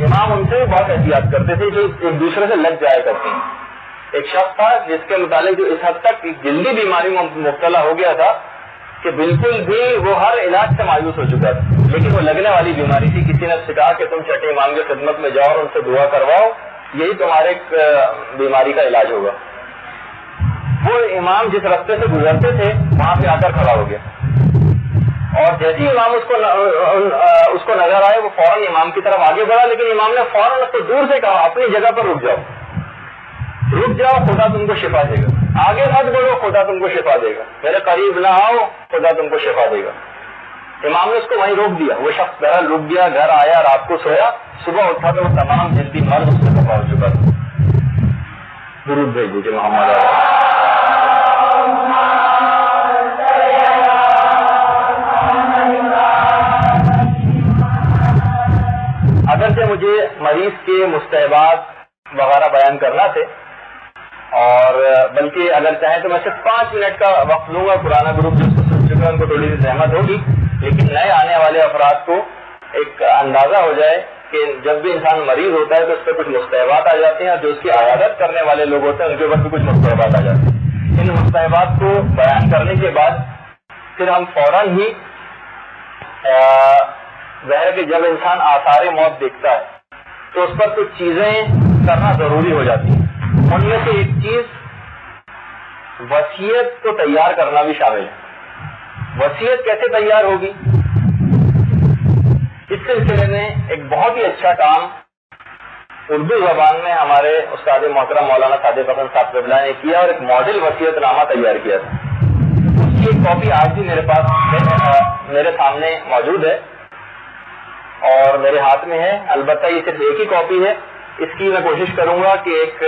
امام ان سے بھی بہت احتیاط کرتے تھے جو ایک دوسرے سے لگ جایا کرتے ہیں۔ ایک شخص تھا جس کے متعلق جو اس حد تک جلدی بیماری میں مبتلا ہو گیا تھا کہ بالکل بھی وہ ہر علاج سے مایوس ہو چکا تھا، لیکن وہ لگنے والی بیماری تھی۔ کسی نے اس سے کہا کہ تم چھٹے امام کی خدمت میں جاؤ اور ان سے دعا کرواؤ، یہی تمہارے بیماری کا علاج ہوگا۔ وہ امام جس راستے سے گزرتے تھے وہاں پہ آ کر کھڑا ہو گیا، اور جیسے ہی امام اس کو نظر آئے وہ فوراً امام کی طرف آگے بڑھا، لیکن امام نے فوراً اس کو دور سے کہا اپنی جگہ پر رک جاؤ، خدا تم کو شفا دے گا، آگے مت بڑھو، خدا تم کو شفا دے گا، میرے قریب نہ آؤ، خدا تم کو شفا دے گا۔ امام نے اس کو وہیں روک دیا، وہ شخص بہرحال رک گیا، گھر آیا، رات کو سویا، صبح اٹھا تو وہ تمام جلدی مرض اس سے دفاع ہو چکا تھا۔ درود بھیج دیجیے محمد۔ اگرچہ مجھے مریض کے مستحبات وغیرہ بیان کرنا تھے، اور بلکہ اگر چاہیں تو میں صرف 5 منٹ کا وقت لوں گا، پرانا گروپ جو سن چکا ہے ان کو تھوڑی سی زحمت ہوگی، لیکن نئے آنے والے افراد کو ایک اندازہ ہو جائے کہ جب بھی انسان مریض ہوتا ہے تو اس پہ کچھ مستحبات آ جاتے ہیں، اور جو اس کی عیادت کرنے والے لوگ ہوتے ہیں ان کے اوپر بھی کچھ مستحبات آ جاتے ہیں۔ ان مستحبات کو بیان کرنے کے بعد پھر ہم فوراً ہی ظاہر کہ جب انسان آثار موت دیکھتا ہے تو اس پر کچھ چیزیں کرنا ضروری ہو جاتی ہیں۔ ان میں سے ایک چیز وصیت کو تیار کرنا بھی شامل ہے۔ وصیت کیسے تیار ہوگی؟ اس سلسلے میں ایک بہت ہی اچھا کام اردو زبان میں ہمارے استاد محترم مولانا صادق حسن صاحب قبلہ نے کیا، اور ایک ماڈل وصیت نامہ تیار کیا تھا۔ اس کی ایک کاپی آج بھی میرے پاس میرے سامنے موجود ہے اور میرے ہاتھ میں ہے۔ البتہ یہ صرف ایک ہی کاپی ہے، اس کی میں کوشش کروں گا کہ ایک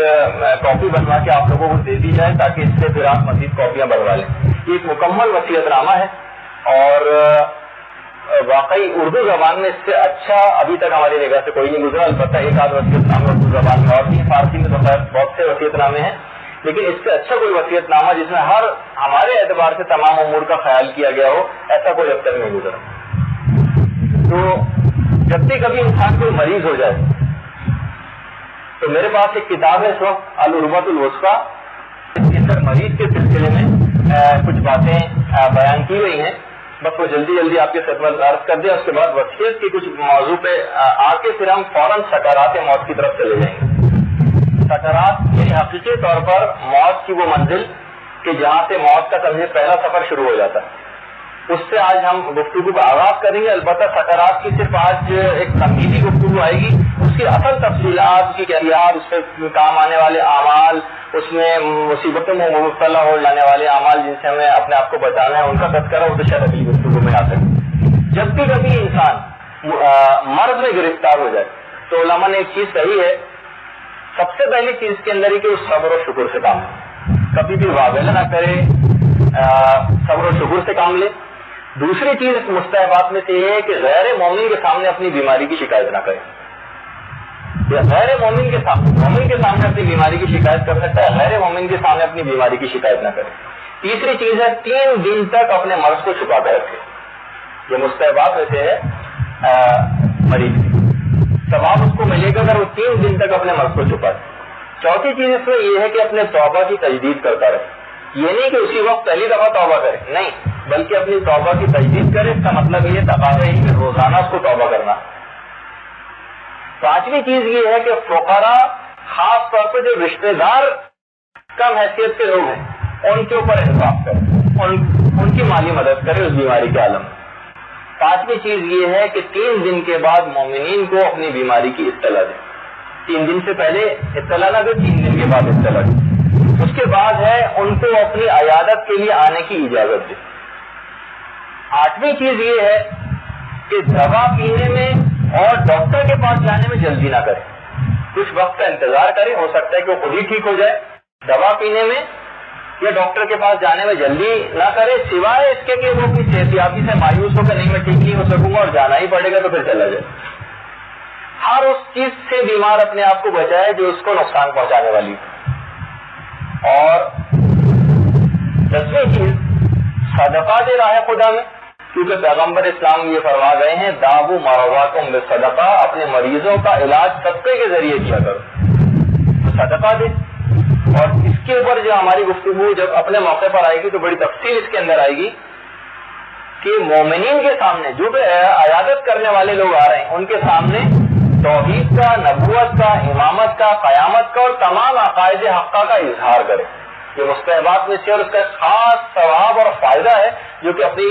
کاپی بنوا کے آپ لوگوں کو دے دی جائے تاکہ اس سے پھر آپ مزید کاپیاں بنوا لیں۔ یہ ایک مکمل وصیت نامہ ہے، اور واقعی اردو زبان میں اس سے اچھا ابھی تک ہماری نگاہ سے کوئی نہیں گزرا۔ البتہ ایک آدھ وصیت نامہ اردو زبان میں اور بھی، فارسی میں تو خیر بہت سے وصیت نامے ہیں، لیکن اس سے اچھا کوئی وصیت نامہ جس میں ہر ہمارے اعتبار سے تمام امور کا خیال کیا گیا ہو، ایسا کوئی اب تک نہیں گزرا۔ تو جب بھی کبھی انسان کوئی مریض ہو جائے تو میرے پاس ایک کتاب ہے اس وقت، العروۃ الوثقیٰ، اس کے اندر مریض کے سلسلے میں کچھ باتیں بیان کی گئی ہیں، بس وہ جلدی جلدی آپ کے خدمت عرض کر دیں۔ اس کے بعد وصیت کی کچھ موضوع پہ آ کے پھر ہم فوراً سکرات موت کی طرف چلے جائیں گے۔ سکرات یعنی حقیقی طور پر موت کی وہ منزل کہ جہاں سے موت کا سمجھے پہلا سفر شروع ہو جاتا ہے، اس سے آج ہم گفتگو کا آغاز کریں گے۔ البتہ سکرات کی صرف آج ایک تمہیدی گفتگو آئے گی، اس کی اصل تفصیلات، اس کی کیفیات، اس سے کام آنے والے اعمال، اس میں مصیبتوں میں مبتلا ہو جانے والے اعمال جن سے ہمیں اپنے آپ کو بچانا ہے، ان کا تذکرہ وہ تو شاید اگلی گفتگو میں آ سکے۔ جب بھی کبھی انسان مرض میں گرفتار ہو جائے تو علماء نے ایک چیز کہی ہے، سب سے پہلی چیز کے اندر ہی کہ اس صبر و شکر سے کام لے، کبھی بھی واویلا نہ کرے، صبر و شکر سے کام لے۔ دوسری چیز مستحبات میں سے یہ ہے کہ غیر مومن کے سامنے اپنی بیماری کی شکایت نہ کرے۔ غیر مومن کے سامنے اپنی بیماری کی شکایت کر سکتا ہے، غیر مومن کے سامنے اپنی بیماری کی شکایت نہ کرے۔ تیسری چیز ہے 3 دن تک اپنے مرض کو چھپا کر رکھے، یہ مستحبات میں سے ہے مریض کی، ثواب اس کو ملے گا اگر وہ 3 دن تک اپنے مرض کو چھپا دے۔ چوتھی چیز اس میں یہ ہے کہ اپنے توبہ کی تجدید کرتا رہے، یہ نہیں کہ اسی وقت پہلی دفعہ توبہ کرے، نہیں، بلکہ اپنی توبہ کی تجدید کرے۔ اس کا مطلب یہ تقاضا ہے کہ روزانہ اس کو توبہ کرنا۔ پانچویں چیز یہ ہے کہ فقراء، خاص طور پہ جو رشتہ دار کم حیثیت کے لوگ ہیں، ان کے اوپر انصاف کرے، ان کی مالی مدد کرے اس بیماری کے عالم میں۔ پانچویں چیز یہ ہے کہ 3 دن کے بعد مومنین کو اپنی بیماری کی اطلاع دے۔ 3 دن سے پہلے اطلاع نہ دے، 3 دن کے بعد اطلاع دے۔ اس کے بعد ہے ان کو اپنی عیادت کے لیے آنے کی اجازت دے۔ 8ویں چیز یہ ہے کہ دوا پینے میں اور ڈاکٹر کے پاس جانے میں جلدی نہ کرے، کچھ وقت کا انتظار کرے، ہو سکتا ہے کہ وہ خود ہی ٹھیک ہو جائے۔ دوا پینے میں یا ڈاکٹر کے پاس جانے میں جلدی نہ کرے، سوائے اس کے کہ وہ اپنی صحت یابی سے مایوس ہو کر نہیں میں ٹھیک نہیں ہو سکوں گا اور جانا ہی پڑے گا تو پھر چلا جائے۔ ہر اس چیز سے بیمار اپنے آپ کو بچائے جو اس کو نقصان پہنچانے والی ہے۔ اور 10ویں چیز صدقہ دے راہ خدا میں، کیونکہ پیغمبر اسلام یہ فرما گئے ہیں داؤ مرضاکم بالصدقہ، اپنے مریضوں کا علاج صدقے کے ذریعے کیا کرو، تو صدقہ دے۔ اور اس کے اوپر جو ہماری گفتگو جب اپنے موقع پر آئے گی تو بڑی تفصیل اس کے اندر آئے گی کہ مومنین کے سامنے جو بھی عیادت کرنے والے لوگ آ رہے ہیں ان کے سامنے توحید کا، نبوت کا، امامت کا، قیامت کا اور تمام عقائد حقہ کا اظہار کرے۔ یہ مستحبات میں سے اور اس کا خاص ثواب اور فائدہ ہے جو کہ اپنی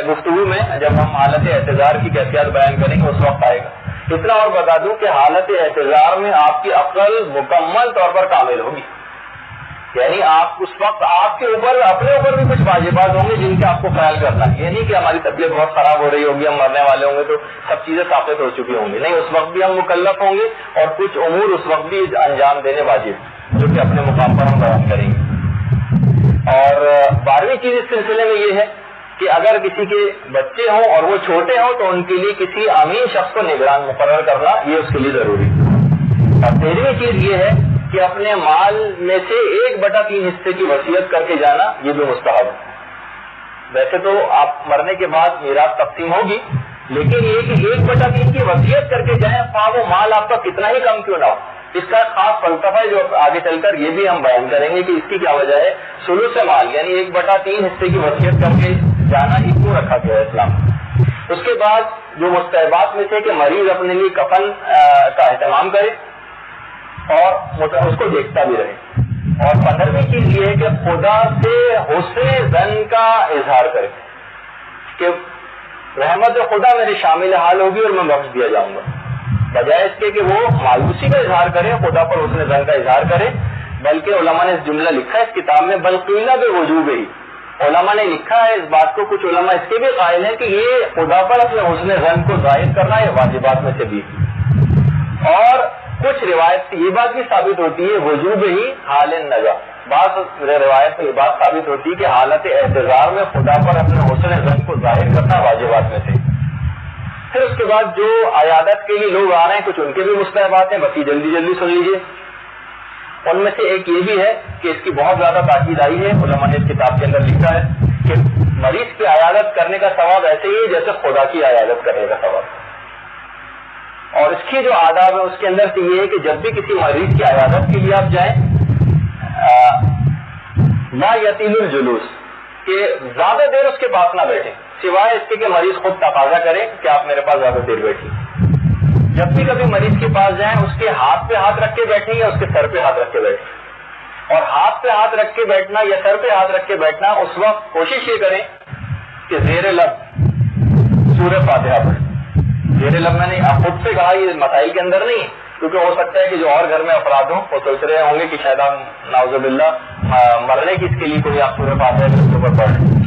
گفتگو میں جب ہم حالت اعتذار کی کیفیت بیان کریں گے اس وقت آئے گا۔ اتنا اور بتا دوں کہ حالت اعتذار میں آپ کی عقل مکمل طور پر کامل ہوگی، یعنی آپ اس وقت آپ کے اوپر اپنے اوپر بھی کچھ واجبات ہوں گے جن کا آپ کو خیال کرنا ہے۔ یہ نہیں کہ ہماری طبیعت بہت خراب ہو رہی ہوگی، ہم مرنے والے ہوں گے تو سب چیزیں ثابت ہو چکی ہوں گی، نہیں، اس وقت بھی ہم مکلف ہوں گے اور کچھ امور اس وقت بھی انجام دینے واجب جو کہ اپنے مقام پر ہم بیان کریں گے۔ اور 12ویں چیز اس سلسلے میں یہ ہے کہ اگر کسی کے بچے ہوں اور وہ چھوٹے ہوں تو ان کے لیے کسی امین شخص کو نگران مقرر کرنا یہ اس کے لیے ضروری ہے۔ اور 13ویں چیز یہ ہے کہ اپنے مال میں سے 1/3 حصے کی وصیت کر کے جانا یہ بھی مستحب ہے۔ ویسے تو آپ مرنے کے بعد میراث تقسیم ہوگی، لیکن یہ کہ 1/3 کی وصیت کر کے جائیں، خواہ وہ مال آپ کا کتنا ہی کم کیوں نہ ہو۔ اس کا خاص فلسفہ ہے جو آگے چل کر یہ بھی ہم بیان کریں گے کہ اس کی کیا وجہ ہے۔ ثلث مال یعنی 1/3 حصے کی وصیت کر کے جانا یہ کیوں رکھا گیا ہے اسلام۔ اس کے بعد جو مستحبات میں سے کہ مریض اپنے لیے کفن کا اہتمام کرے اور اس کو دیکھتا بھی رہے۔ اور 15ویں چیز یہ ہے کہ خدا سے حسن ظن کا اظہار کرے کہ رحمت خدا میری شامل حال ہوگی اور میں بخش دیا جاؤں گا، بجائے اس کے کہ وہ مایوسی کا اظہار کرے، خدا پر حسن ظن کا اظہار کرے۔ بلکہ علماء نے اس جملہ لکھا ہے اس کتاب میں، بلقیلہ بوجوب ہی، علماء نے لکھا ہے اس بات کو، کچھ علماء اس کے بھی قائل ہیں کہ یہ خدا پر اپنے حسن ظن کو ظاہر کرنا یہ واجبات میں سے بھی، اور کچھ روایت سے یہ بات بھی ثابت ہوتی ہے وجوب ہی حال نجا، بعض روایت سے یہ بات ثابت ہوتی ہے کہ حالت اعتذار میں خدا پر اپنے حسن ظن کو ظاہر کرنا واجبات میں سے۔ پھر اس کے بعد جو عیادت کے لیے لوگ آ رہے ہیں کچھ ان کے بھی مستحبات ہیں، باقی جلدی جلدی سن لیجیے۔ ان میں سے ایک یہ بھی ہے کہ اس کی بہت زیادہ تاکید آئی ہے، علماء نے اس کتاب کے اندر لکھا ہے کہ مریض کی عیادت کرنے کا ثواب ایسے ہی ہے جیسے خدا کی عیادت کرنے کا ثواب۔ اور اس کی جو آداب ہے اس کے اندر سے یہ ہے کہ جب بھی کسی مریض کی عیادت کے لیے آپ جائیں، لا یطیل الجلوس، کہ زیادہ دیر اس کے پاس نہ بیٹھیں، سوائے اس کے کہ مریض خود تقاضا کرے کہ آپ میرے پاس زیادہ دیر بیٹھیں۔ جب بھی کبھی مریض کے پاس جائیں اس کے ہاتھ پہ ہاتھ رکھ کے بیٹھیں یا اس کے سر پہ ہاتھ رکھ کے بیٹھیں۔ اور ہاتھ پہ ہاتھ رکھ کے بیٹھنا یا سر پہ ہاتھ رکھ کے بیٹھنا اس وقت کوشش یہ کریں کہ زیر لب سورہ فاتحہ پڑھیں۔ زیر لب میں نے خود سے کہا، یہ مسائل کے اندر نہیں ہے، کیونکہ ہو سکتا ہے کہ جو اور گھر میں افراد ہوں وہ سوچ رہے ہوں گے کہ شاید آپ نعوذ باللہ مرنے کی اس کے لیے کوئی آپ سورہ فاتحہ کے اس پر پڑھ لیں۔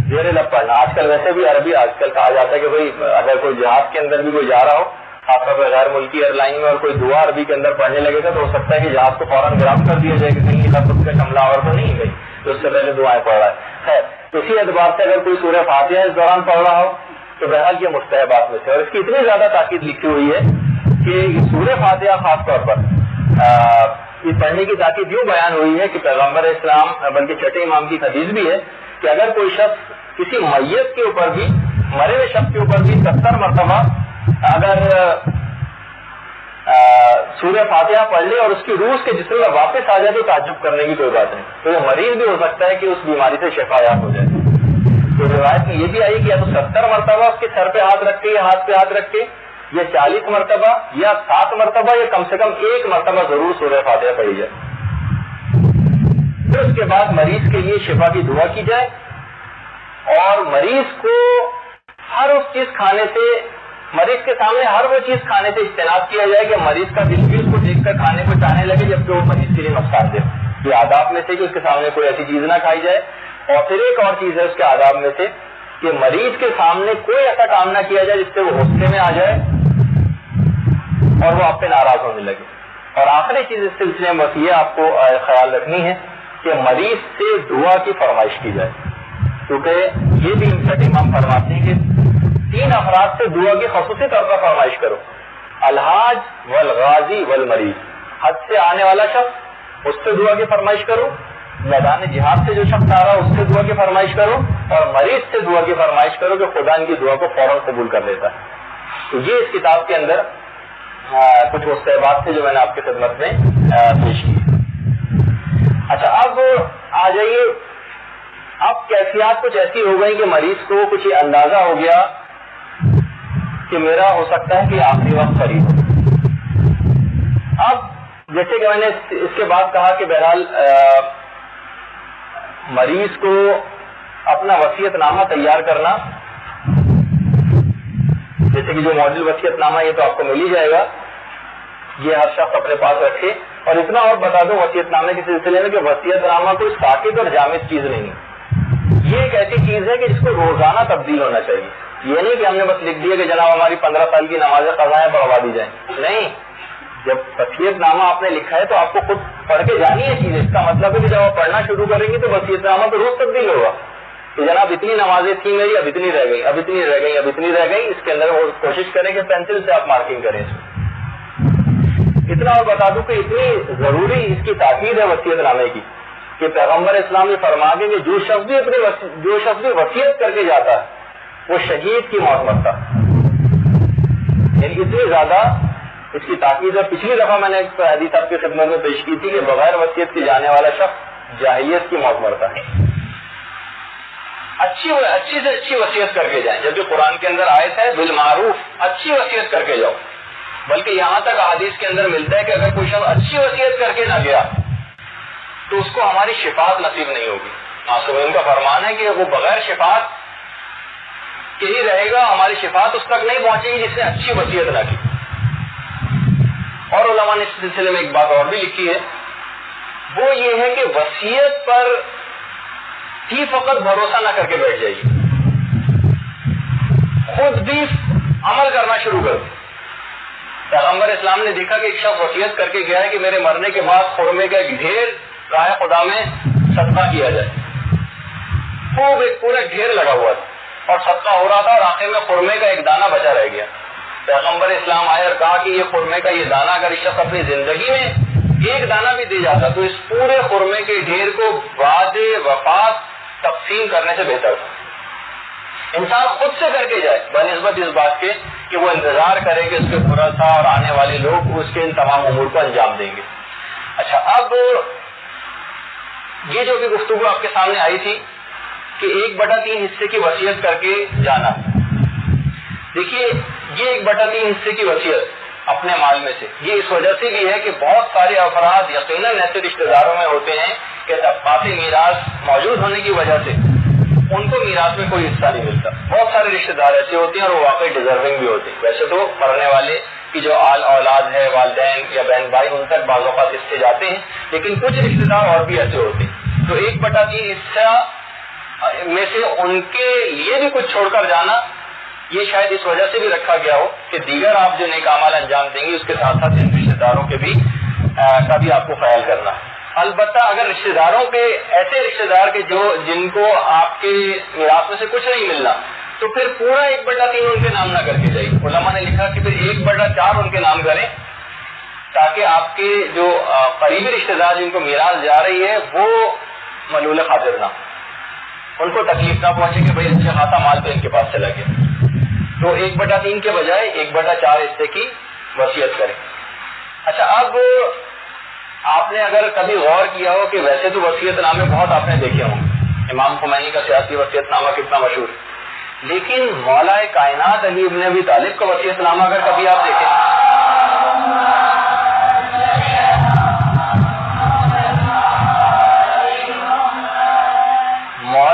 زیر لب پڑھنا، آج کل ویسے بھی عربی آج کل کہا جاتا ہے کہ بھائی اگر کوئی جہاز کے اندر بھی کوئی جا رہا ہو خاص طور پر غیر ملکی ایئر لائن میں اور کوئی دعا عربی کے اندر پڑھنے لگے گا تو ہو سکتا ہے کہ جہاز کو فوراً گرام کر دیا جائے کہ کہیں خود کا حملہ آور تو نہیں گئی تو اس سے پہلے دعائیں پڑھ رہا ہے۔ خیر، اسی اعتبار سے اگر کوئی سورہ فاتحہ اس دوران پڑھ رہا ہو تو بہرحال یہ مستحبات میں سے، اور اس کی اتنی زیادہ تاکید لکھی ہوئی ہے کہ سورہ فاتحہ خاص طور پر اس پڑھنے کی تاکید یوں بیان ہوئی ہے کہ پیغمبر اسلام بلکہ چھٹے امام کی حدیث بھی ہے کہ اگر کوئی شخص کسی میت کے اوپر بھی، مرے ہوئے شخص کے اوپر بھی 70 مرتبہ اگر سورہ فاتحہ پڑھ لے اور اس کی روح کے جسم میں واپس آ جائے تو تعجب کرنے کی کوئی بات نہیں، تو یہ مریض بھی ہو سکتا ہے کہ اس بیماری سے شفا یاب ہو جائے۔ تو روایت میں یہ بھی آئی کہ یا تو 70 مرتبہ اس کے سر پہ ہاتھ رکھ کے یا ہاتھ پہ ہاتھ رکھ کے، یا 40 مرتبہ یا 7 مرتبہ یا کم سے کم 1 مرتبہ ضرور سورہ فاتحہ پڑھی جائے۔ پھر اس کے بعد مریض کے لیے شفا کی دعا کی جائے، اور مریض کو ہر اس چیز کھانے سے، مریض کے سامنے ہر وہ چیز کھانے سے اجتناب کیا جائے کہ مریض کا دل بھی اس کو دیکھ کر کھانے کو چاہنے لگے جبکہ وہ مریض کے لیے نقصان دے۔ یہ آداب میں سے کہ اس کے سامنے کوئی ایسی چیز نہ کھائی جائے۔ اور پھر ایک اور چیز ہے اس کے آداب میں سے کہ مریض کے سامنے کوئی ایسا کام نہ کیا جائے جس سے وہ غصے میں آ جائے اور وہ آپ پہ ناراض ہونے لگے۔ اور آخری چیز اس سلسلے میں بس یہ آپ کو خیال رکھنی ہے کہ مریض سے دعا کی فرمائش کی جائے، کیونکہ یہ بھی امام فرماتے ہیں کہ 3 افراد سے دعا کی خصوصی طور پر فرمائش کرو، الحاج والغازی والمریض۔ حج سے آنے والا شخص، اس سے دعا کی فرمائش کرو، میدان جہاد سے جو شخص آ رہا ہے اس سے دعا کی فرمائش کرو، اور مریض سے دعا کی فرمائش کرو کہ خدا ان کی دعا کو فوراً قبول کر لیتا ہے۔ تو یہ اس کتاب کے اندر کچھ مستحبات تھے جو میں نے آپ کی خدمت میں پیش کی۔ اچھا، اب آ جائیے، اب کیفیات کچھ ایسی ہو گئی کہ مریض کو کچھ یہ اندازہ ہو گیا کہ میرا ہو سکتا ہے کہ آخری وقت قریب ہو۔ اب جیسے کہ میں نے اس کے بعد کہا کہ بہرحال مریض کو اپنا وصیت نامہ تیار کرنا، جیسے کہ جو ماڈل وصیت نامہ یہ تو آپ کو مل ہی جائے گا، یہ ہر شخص اپنے پاس رکھے۔ اور اتنا اور بتا دو وصیت نامے کے سلسلے میں کہ وصیت نامہ کوئی ساکت اور جامد چیز نہیں ہے، یہ ایک ایسی چیز ہے کہ جس کو روزانہ تبدیل ہونا چاہیے۔ یہ نہیں کہ ہم نے بس لکھ دیا کہ جناب ہماری 15 سال کی نمازیں قضائیں پڑھوا دی جائیں، نہیں۔ جب وصیت نامہ آپ نے لکھا ہے تو آپ کو خود پڑھ کے جانی ہے چیز، اس کا مطلب ہے کہ جب آپ پڑھنا شروع کریں گے تو وصیت نامہ تو روز تبدیل ہوگا کہ جناب اتنی نمازیں تھیں میری، اب اتنی رہ گئی، اب اتنی رہ گئی، اب اتنی رہ گئی۔ اس کے اندر وہ کوشش کریں کہ پینسل سے آپ مارکنگ کریں اس میں۔ اتنا اور بتا دوں کہ اتنی ضروری اس کی تاکید ہے وصیت نامے کی کہ پیغمبر اسلام یہ فرما دیں کہ جو شخص بھی وصیت کر کے جاتا ہے وہ شہید کی موت مرتا، یعنی اتنی زیادہ اس کی تاکید ہے۔ پچھلی دفعہ میں نے ایک حدیث آپ کی خدمت میں پیش کی تھی کہ بغیر وصیت کے جانے والا شخص جاہلیت کی موت مرتا ہے۔ اچھی سے اچھی وصیت کر کے جائیں، جبکہ قرآن کے اندر آیت ہے بالمعروف، اچھی وصیت کر کے جاؤ۔ بلکہ یہاں تک حدیث کے اندر ملتا ہے کہ اگر کوئی شخص اچھی وصیت کر کے نہ گیا تو اس کو ہماری شفاعت نصیب نہیں ہوگی۔ معصومین کا فرمان ہے کہ وہ بغیر شفاعت کے ہی رہے گا، ہماری شفاعت اس تک نہیں پہنچے گی جس نے اچھی وصیت نہ کی۔ اور علماء نے اس سلسلے میں ایک بات اور بھی لکھی ہے، وہ یہ ہے کہ وصیت پر ہی فقط بھروسہ نہ کر کے بیٹھ جائیے، خود بھی عمل کرنا شروع کر دیں۔ پیغمبر اسلام نے دیکھا کہ ایک شخص وصیت کر کے گیا ہے کہ میرے مرنے کے بعد خرمے کا ایک ڈھیر راہ خدا میں صدقہ کیا جائے۔ خوب ایک پورا ڈھیر لگا ہوا تھا اور صدقہ ہو رہا تھا، اور آخر میں خرمے کا ایک دانہ بچا رہ گیا۔ پیغمبر اسلام آئے اور کہا کہ یہ خرمے کا یہ دانہ اگر اس شخص اپنی زندگی میں ایک دانہ بھی دے جاتا تو اس پورے خرمے کے ڈھیر کو بعد وفات تقسیم کرنے سے بہتر تھا۔ انسان خود سے کر کے جائے بنسبت اس بات کے کہ وہ انتظار کرے کہ اس کے برا تھا اور آنے والے لوگ اس کے ان تمام امور کو انجام دیں گے۔ اچھا، اب یہ جو بھی گفتگو آپ کے سامنے آئی تھی کہ 1/3 حصے کی وصیت کر کے جانا، دیکھیے یہ 1/3 حصے کی وصیت اپنے مال میں سے یہ اس وجہ سے بھی ہے کہ بہت سارے افراد یقیناً ایسے رشتہ داروں میں ہوتے ہیں کہ طبقات میراث موجود ہونے کی وجہ سے ان کو میراث میں کوئی حصہ نہیں ملتا۔ بہت سارے رشتہ دار ایسے ہوتے ہیں اور وہ واقعی ڈیزرونگ بھی ہوتے ہیں۔ ویسے تو مرنے والے کی جو اولاد ہے، والدین یا بہن بھائی، ان تک بعض اوقات حصے جاتے ہیں، لیکن کچھ رشتہ دار اور بھی ایسے ہوتے ہیں۔ تو 1/3 حصہ میں سے ان کے لیے بھی کچھ چھوڑ کر جانا، یہ شاید اس وجہ سے بھی رکھا گیا ہو کہ دیگر آپ جو نیک اعمال انجام دیں گے اس کے ساتھ ساتھ ان رشتہ داروں کے بھی کا بھی آپ کو خیال کرنا ہے۔ البتہ اگر رشتہ داروں کے ایسے رشتہ دار کے جن کو آپ کے میراث میں سے کچھ نہیں ملنا، تو پھر پورا 1/3 ان کے نام نہ کر کے جائیے۔ علماء نے لکھا کہ پھر 1/4 ان کے نام کریں تاکہ آپ کے جو قریبی رشتہ دار جن کو میراث جا رہی ہے وہ ملول خاطر نہ، ان کو تکلیف نہ پہنچے کہ بھائی اچھا خاصا مال تو ان کے پاس چلا گیا۔ تو 1/3 کے بجائے 1/4 حصے کی وصیت کریں۔ اچھا، اب آپ نے اگر کبھی غور کیا ہو کہ ویسے تو وصیت نامے بہت آپ نے دیکھے ہوں، امام خمینی کا سیاسی وصیت نامہ کتنا مشہور ہے، لیکن مولا کائنات علی ابن ابی طالب کا وصیت نامہ اگر کبھی آپ دیکھیں،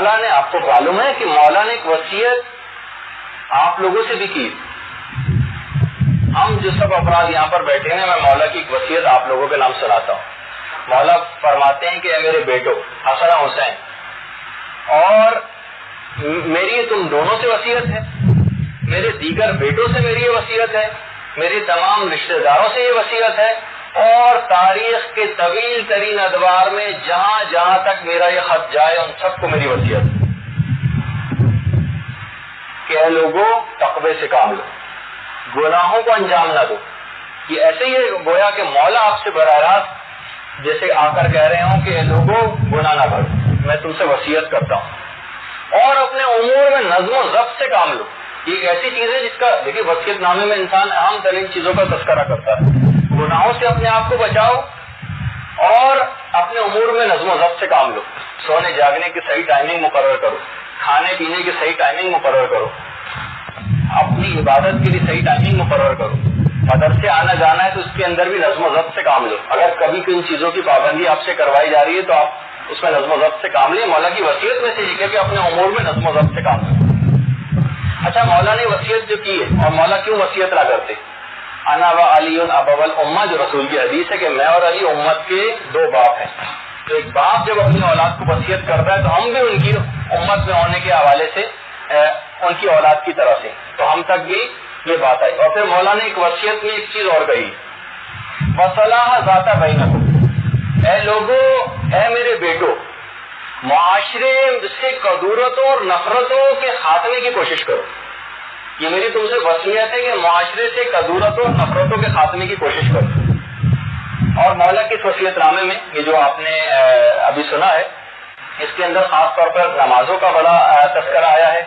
مولا نے, آپ کو معلوم ہے کہ مولا نے ایک وصیت آپ لوگوں سے بھی کی. ہم جو سب افراد یہاں پر بیٹھے ہیں, میں مولا کی ایک وصیت آپ لوگوں کے نام سناتا ہوں. مولا فرماتے ہیں کہ اے میرے بیٹو حسن حسین, اور میری تم دونوں سے وصیت ہے, میرے دیگر بیٹوں سے میری یہ وصیت ہے, میری تمام رشتہ داروں سے یہ وصیت ہے, اور تاریخ کے طویل ترین ادوار میں جہاں جہاں تک میرا یہ خط جائے ان سب کو میری وصیت ہے کہ اے لوگوں تقوی سے کام لو, گناہوں کو انجام نہ دو. یہ ایسے ہی گویا کہ مولا آپ سے براہ راست جیسے آ کر کہہ رہے ہوں کہ اے لوگوں گناہ نہ کرو, میں تم سے وصیت کرتا ہوں, اور اپنے امور میں نظم و ضبط سے کام لو. یہ ایک ایسی چیز ہے جس کا دیکھیے وصیت نامے میں انسان عام ترین چیزوں کا تذکرہ کرتا ہے. گناہوں سے اپنے آپ کو بچاؤ اور اپنے امور میں نظم و ضبط سے کام لو. سونے جاگنے کی صحیح ٹائمنگ مقرر کرو, کھانے پینے کی صحیح ٹائمنگ مقرر کرو, اپنی عبادت کے لیے صحیح ٹائمنگ مقرر کرو. مدرسے آنا جانا ہے تو اس کے اندر بھی نظم و ضبط سے کام لو. اگر کبھی کن چیزوں کی پابندی آپ سے کروائی جا رہی ہے تو آپ اس میں نظم و ضبط سے کام لیں. مولا کی وصیت میں سے یہ کہ اپنے امور میں نظم و ضبط سے کام لیں. اچھا, مولا نے وصیت جو کی ہے, اور مولا کیوں وصیت نہ کرتے؟ انا و علی ابول امہ, جو رسول کی حدیث ہے کہ میں اور علی امت کے دو باپ ہیں. تو ایک باپ جب اپنی اولاد کو وصیت کرتا ہے تو ہم بھی ان کی امت میں ہونے کے حوالے سے ان کی اولاد کی طرف سے, تو ہم تک بھی یہ بات آئی. اور پھر مولا نے ایک وصیت میں ایک چیز اور کہی, وصلاح ذات بینکم, اے لوگو, اے میرے بیٹو, معاشرے سے کدورتوں اور نفرتوں کے خاتمے کی کوشش کرو. یہ میری تم سے وصیت ہے کہ معاشرے سے کدورتوں اور نفرتوں کے خاتمے کی کوشش کرو. اور مولا کی اس وصیت نامے میں یہ جو آپ نے ابھی سنا ہے, اس کے اندر خاص طور پر نمازوں کا بڑا تذکرہ آیا ہے.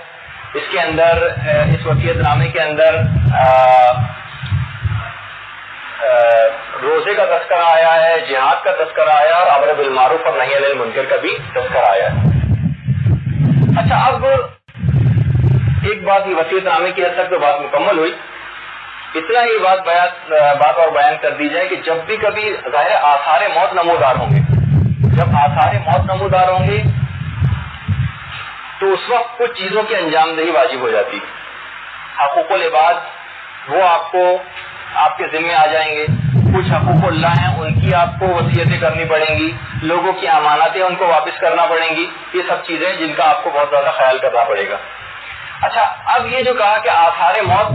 اس کے اندر اس وصیت نامے کے اندر روزے کا تذکرہ آیا ہے, جہاد کا تذکرہ آیا ہے, اور امر بالمعروف اور نہی عن المنکر کا بھی تذکرہ آیا ہے. اچھا, اب ایک بات, یہ وصیت نامے کی حد تک تو بات مکمل ہوئی. اتنا ہی بات اور بیان کر دی جائے کہ جب بھی کبھی ظاہر آثار موت نمودار ہوں گے, جب آثار موت نمودار ہوں گے تو اس وقت کچھ چیزوں کی انجام دہی واجب ہو جاتی ہے. حقوق العباد وہ آپ کے ذمے آ جائیں گے. کچھ حقوق اللہ ہیں ان کی آپ کو وصیتیں کرنی پڑیں گی. لوگوں کی امانتیں ان کو واپس کرنا پڑیں گی. یہ سب چیزیں جن کا آپ کو بہت زیادہ خیال کرنا پڑے گا. اچھا, اب یہ جو کہا کہ آثار موت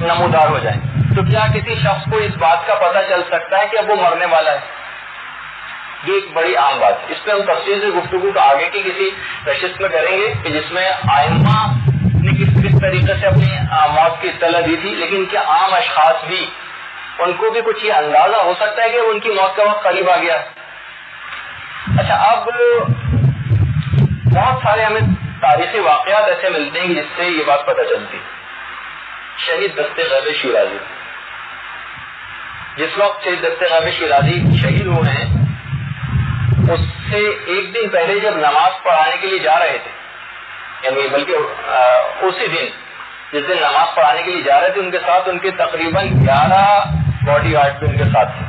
نمودار ہو جائیں, تو کیا کسی شخص کو اس بات کا پتہ چل سکتا ہے کہ اب وہ مرنے والا ہے؟ یہ ایک بڑی عام بات ہے. اس پہ ہم تفصیل سے گفتگو کا آگے کی کسی نشست میں کریں گے کہ جس میں ائمہ نے کس طریقے سے اپنی موت کی اطلاع دی تھی. لیکن کیا عام اشخاص بھی, ان کو بھی کچھ یہ اندازہ ہو سکتا ہے کہ ان کی موت کا وقت قریب آ گیا ہے؟ اچھا, اب بہت سارے ہمیں تاریخی واقعات ایسے ملتے ہیں جس سے یہ بات پتہ چلتی. شہید دست غیب شیرازی, جس وقت شہید دست غیب شیرازی شہید ہوئے ہیں, اس سے ایک دن پہلے جب نماز پڑھانے کے لیے جا رہے تھے, یعنی بلکہ اسی دن جس دن نماز پڑھانے کے لیے جا رہے تھے, ان کے ساتھ ان کے تقریباً 11 باڈی گارڈ بھی ان کے ساتھ تھے.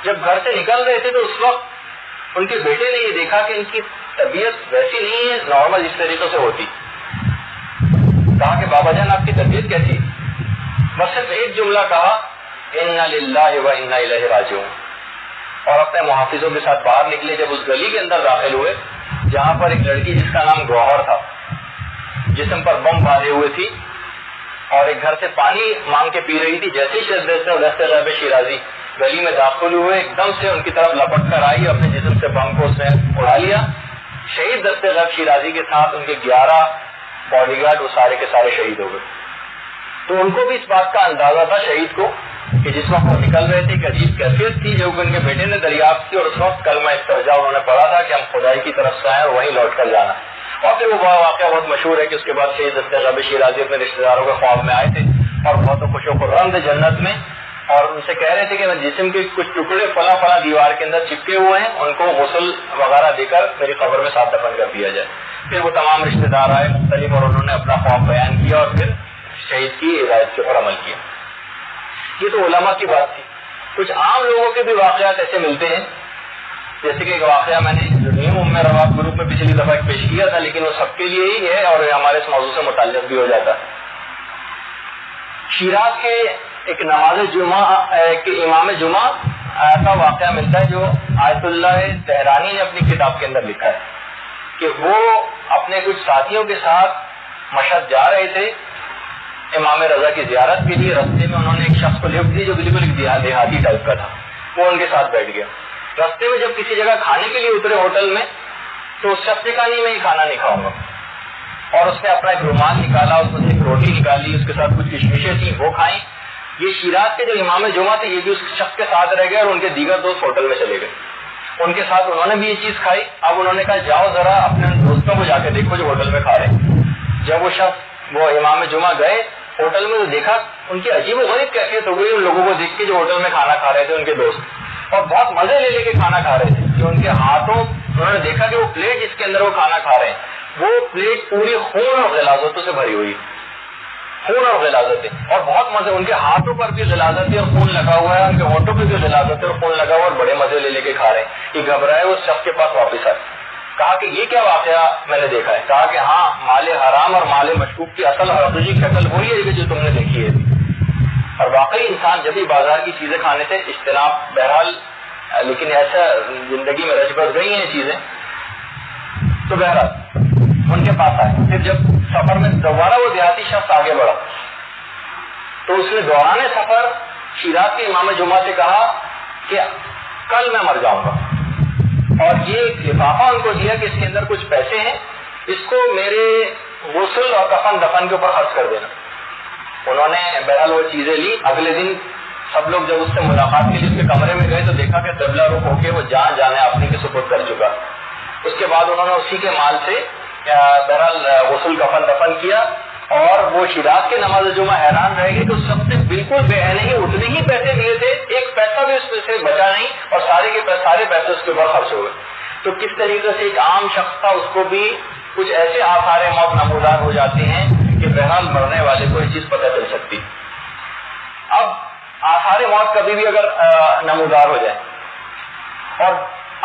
جب گھر سے نکل رہے تھے تو اس وقت ان کے بیٹے نے یہ دیکھا کہ ان کی طبیعت ویسی نہیں ہے نارمل جس طریقے سے ہوتی. کہا کہ بابا جان آپ کی طبیعت کیسی ہے؟ بس صرف ایک جملہ کہا, انا للہ و انا الیہ راجعون, اور اپنے محافظوں کے ساتھ باہر نکلے. جب اس گلی کے اندر داخل ہوئے جہاں پر ایک لڑکی جس کا نام گوہر تھا, جسم پر بم باندھے ہوئے تھی اور ایک گھر سے پانی مانگ کے پی رہی تھی, جیسے ہی دست غیب شیرازی گلی میں داخل ہوئے, ایک دم سے ان کی طرف لپٹ کر آئی, اپنے جسم سے بم کو اس نے اڑا لیا. شہید دست غیب شیرازی کے ساتھ ان کے 11 باڈی گارڈ وہ سارے کے سارے شہید ہو گئے. تو ان کو بھی اس بات کا اندازہ تھا شہید کو کہ جس وقت وہ نکل رہے تھے ایک عجیب کیفیت تھی جو ان کے بیٹے نے دریافت کی, اور اس وقت کلمہ استرجاع انہوں نے پڑھا تھا کہ ہم خدائی کی طرف سے آئے اور وہیں لوٹ کر جانا. اور پھر وہ واقعہ بہت مشہور ہے کہ اس کے بعد شہید دست غیب شیرازی اپنے رشتے داروں کے خواب میں آئے تھے اور بہت خوش و خرم تھے جنت میں, اور ان سے کہہ رہے تھے کہ میں جسم کے کچھ ٹکڑے فلاں دیوار کے اندر چپکے ہوئے ہیں, ان کو غسل وغیرہ دے کر میری قبر میں ساتھ دفن کر دیا جائے. پھر وہ تمام رشتے دار آئے مختلف, اور انہوں نے اپنا خواب بیان کیا اور پھر شہید کی ہدایت کے اوپر عمل کیا. یہ تو علماء کی بات تھی. کچھ عام لوگوں کے بھی واقعات ایسے ملتے ہیں, جیسے کہ ایک واقعہ میں نے نیم ام رواب گروپ میں پچھلی دفعہ ایک پیش کیا تھا، لیکن وہ سب کے لیے ہی ہے اور ہمارے اس موضوع سے متعلق بھی ہو جاتا ہے۔ شیراز کے ایک نماز جمعہ ایک امام جمعہ کا واقعہ ملتا ہے جو آیت اللہ تہرانی نے اپنی کتاب کے اندر لکھا ہے کہ وہ اپنے کچھ ساتھیوں کے ساتھ مشہد جا رہے تھے امام رضا کی زیارت کے لیے۔ رستے میں انہوں نے ایک شخص کو لفٹ دی جو بالکل ایک دیہاتی ٹائپ کا تھا، وہ ان کے ساتھ بیٹھ گیا۔ رستے میں جب کسی جگہ کھانے کے لیے اترے ہوٹل میں تو اس شخص نے کہا نہیں میں یہ کھانا نہیں کھاؤں گا، اور اس نے اپنا ایک رومال نکالا، اس میں سے ایک روٹی نکالی، اس کے ساتھ کچھ کشمشیں تھیں وہ کھائیں۔ یہ شیراز کے جو امام جمعہ تھے یہ بھی اس شخص کے ساتھ رہ گئے اور ان کے دیگر دوست ہوٹل میں چلے گئے، ان کے ساتھ انہوں نے بھی یہ چیز کھائی۔ اب انہوں نے کہا جاؤ ذرا اپنے دوستوں کو جا کے دیکھو جو ہوٹل میں کھا رہے ہیں۔ جب وہ شخص وہ امام جمعہ گئے ہوٹل میں تو دیکھا ان کی عجیب و غریب کیفیت ہو گئی ان لوگوں کو دیکھ کے جو ہوٹل میں کھانا کھا رہے تھے ان کے دوست، اور بہت مزے لے کے کھانا کھا رہے تھے۔ جو ان کے ہاتھوں انہوں نے دیکھا کہ وہ پلیٹ جس کے اندر وہ کھانا کھا رہے ہیں وہ پلیٹ پوری خون اور غلاظتوں سے بھری ہوئی، خون اور غلاظتیں، اور بہت مزے، ان کے ہاتھوں پر بھی غلاظتیں اور خون لگا ہوا ہے، ان کے ہونٹوں پہ بھی غلاظتیں اور خون لگا ہوا ہے، اور بڑے مزے لے کے کھا رہے ہیں۔ یہ گھبرائے وہ شخص کے پاس واپس آئے، کہا کہ یہ کیا واقعہ میں نے دیکھا ہے؟ کہا کہ ہاں مال حرام اور مال مشکوک کی اصل حقیقی شکل وہی ہے جو تم نے دیکھی ہے۔ اور واقعی انسان جب بھی بازار کی چیزیں کھانے سے اجتناب، بہرحال لیکن ایسا زندگی میں رچ بس گئی ہیں چیزیں، تو بہرحال ان کے پاس آئے۔ پھر جب سفر میں دوبارہ وہ دیہاتی شخص آگے بڑھا تو اس نے دوران سفر شیراز کے امام جمعہ سے کہا کہ کل میں مر جاؤں گا، اور یہ ایک لفافہ ان کو دیا کہ اس کے اندر کچھ پیسے ہیں، اس کو میرے غسل اور کفن دفن کے اوپر خرچ کر دینا۔ انہوں نے بہرحال وہ چیزیں لی۔ اگلے دن سب لوگ جب اس سے ملاقات کے لیے اس کے کمرے میں گئے تو دیکھا کہ قبلہ رخ ہو کے وہ جانے اپنے کے سپرد کر چکا۔ اس کے بعد انہوں نے اسی کے مال سے بہرحال غسل کفن دفن کیا، اور وہ شیراز کے نماز جمعہ حیران رہ گئے کہ اس شخص نے بالکل بے نہیں اتنے ہی پیسے دیے تھے، ایک پیسہ بھی اس میں سے بچا نہیں، اور سارے پیسے اس کے اوپر خرچ ہو گئے۔ تو کس طریقے سے ایک عام شخص تھا، اس کو بھی کچھ ایسے آثار موت نمودار ہو جاتے ہیں کہ بہرحال مرنے والے کو یہ چیز پتہ چل سکتی۔ اب آثار موت کبھی بھی اگر نمودار ہو جائے، اور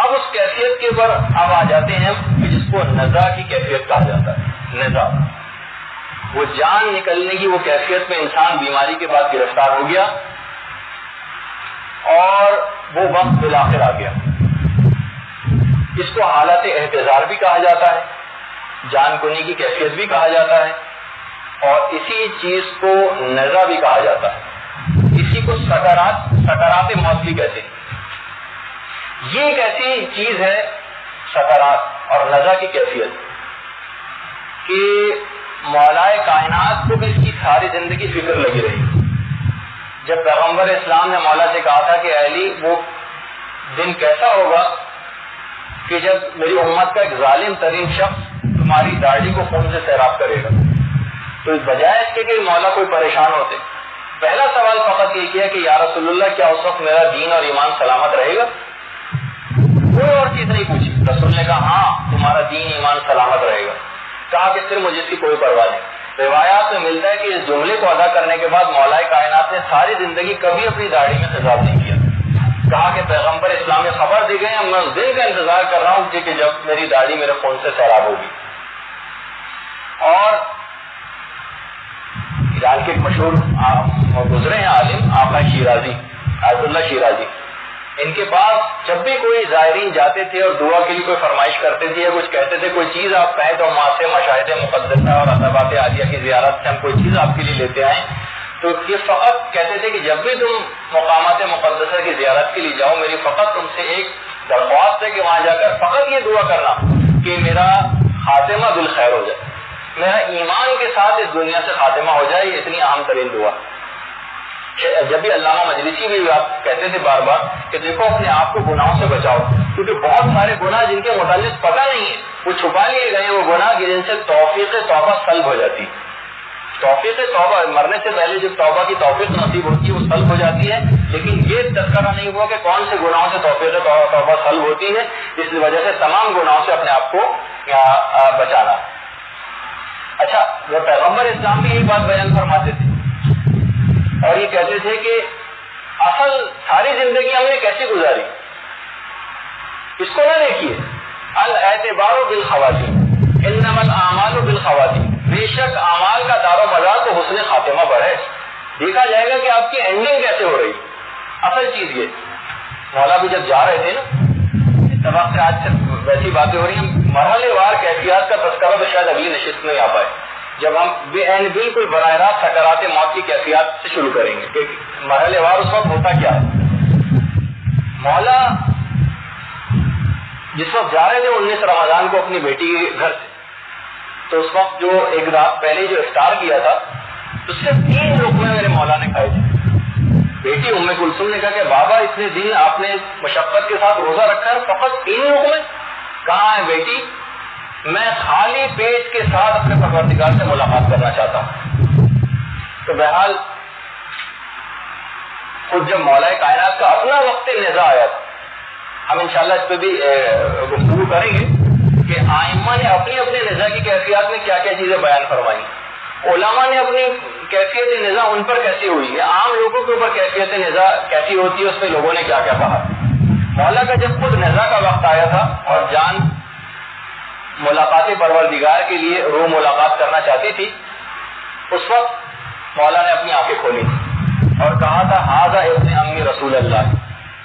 اب اس کیفیت کے اوپر اب آ جاتے ہیں کہ جس کو نزا کی کیفیت کہا جاتا ہے۔ نزا وہ جان نکلنے کی وہ کیفیت میں انسان بیماری کے بعد گرفتار ہو گیا اور وہ وقت بالآخر آ گیا۔ اس کو حالت احتضار بھی کہا جاتا ہے، جان کنی کی کیفیت بھی کہا جاتا ہے، اور اسی چیز کو نزا بھی کہا جاتا ہے۔ اسی کو سکرات موت بھی کہتے ہیں۔ یہ ایک ایسی چیز ہے سکرات اور نزا کی کیفیت کہ مولائے کائنات کو بھی اس کی ساری زندگی فکر لگی رہی۔ جب پیغمبر اسلام نے مولا سے کہا تھا کہ علی وہ دن کیسا ہوگا کہ جب میری امت کا ایک ظالم ترین شخص تمہاری داڑھی کو خون سے سیراب کرے گا، تو بجائے اس کے کہ مولا کوئی پریشان ہوتے، پہلا سوال فقط یہ کیا کہ یا رسول اللہ کیا اس وقت میرا دین اور ایمان سلامت رہے گا؟ کوئی اور چیز نہیں پوچھی۔ رسول نے کہا ہاں تمہارا دین ایمان سلامت رہے گا۔ کہا کہ پھر مجھے اس کی کوئی پرواہ نہیں۔ روایات میں ملتا ہے کہ اس جملے کو ادا کرنے کے بعد مولائے کائنات نے ساری زندگی کبھی اپنی داڑھی میں خضاب نہیں کیا۔ کہا کہ پیغمبر اسلام میں خبر دی گئی، میں اس دن کا انتظار کر رہا ہوں کہ جب میری داڑھی میرے خون سے سیراب ہوگی۔ اور ایران کے ایک مشہور گزرے ہیں عالم آقا شیرازی، آیت اللہ شیرازی، ان کے پاس جب بھی کوئی زائرین جاتے تھے اور دعا کے لیے کوئی فرمائش کرتے تھے یا کچھ کہتے تھے، کوئی چیز آپ کہیں تو وہاں سے مشاہد مقدسہ اور عطبات عالیہ کی زیارت سے ہم کوئی چیز آپ کے لیے لیتے آئیں، تو یہ فقط کہتے تھے کہ جب بھی تم مقامات مقدسہ کی زیارت کے لیے جاؤ، میری فقط تم سے ایک درخواست ہے کہ وہاں جا کر فقط یہ دعا کرنا کہ میرا خاتمہ بالخیر ہو جائے، میرا ایمان کے ساتھ اس دنیا سے خاتمہ ہو جائے۔ یہ اتنی عام ترین دعا۔ جب بھی علامہ مجلسی بھی آپ کہتے تھے بار بار کہ دیکھو اپنے آپ کو گناہوں سے بچاؤ، کیونکہ بہت سارے گناہ جن کے متعلق پتہ نہیں ہے، وہ چھپا لیے گئے وہ گناہ جن سے توفیق توبہ سلب ہو جاتی۔ توفیق توبہ مرنے سے پہلے جب توبہ کی توفیق نصیب ہوتی ہے وہ سلب ہو جاتی ہے، لیکن یہ تذکرہ نہیں ہوا کہ کون سے گناہوں سے توفیق توبہ سلب ہوتی ہے، اس وجہ سے تمام گناہوں سے اپنے آپ کو بچانا۔ اچھا، وہ پیغمبر اسلام بھی یہی بات بیان فرماتے تھے اور یہ کہتے تھے کہ اصل ساری زندگی ہم نے کیسی گزاری، اس کو نہ دیکھیے، الاعتبار بالخواتیم، دیکھا جائے گا کہ آپ کی اینڈنگ کیسے ہو رہی. اصل چیز یہ مولا بھی جب جا رہے تھے نا، اتفاق سے آج ویسی باتیں ہو رہی ہیں، مرحلے وار کیفیات کا تذکرہ تو شاید اگلی نشست میں آ پائے جب ہم بالکل براہ راست سکرات موت کی کیفیات سے شروع کریں گے کہ مرحلے وار اس وقت ہوتا کیا ہے. مولا جس وقت جا رہے تھے 19 رمضان کو اپنی بیٹی کے گھر سے، تو اس وقت جو ایک رات پہلے جو افطار کیا تھا تو صرف 3 لقمے میرے مولا نے کھائے تھے. بیٹی ام کلثوم نے کہا کہ بابا اتنے دن آپ نے مشقت کے ساتھ روزہ رکھا ہے، فقط 3 لقمے؟ کہاں ہے بیٹی، میں خالی پیٹ کے ساتھ اپنے پروردگار سے ملاقات کرنا چاہتا ہوں. تو بہرحال خود جب مولا کائنات کا اپنا وقت نزا آیا تھا، ہم انشاءاللہ اس پہ بھی گفتگو کریں گے کہ ائمہ نے اپنی اپنی نزا کی کیفیات میں کیا کیا چیزیں بیان فرمائی، علماء نے اپنی کیفیت نزا ان پر کیسی ہوئی ہے، عام لوگوں کے اوپر کیفیت نزا کیسی ہوتی ہے، اس میں لوگوں نے کیا کیا کہا. مولا کا جب خود نزا کا وقت آیا تھا اور جان ملاقات پروردگار کے لیے روح ملاقات کرنا چاہتی تھی، اس وقت مولا نے اپنی آنکھیں کھولی اور کہا تھا ہاذا ابن امی رسول اللہ،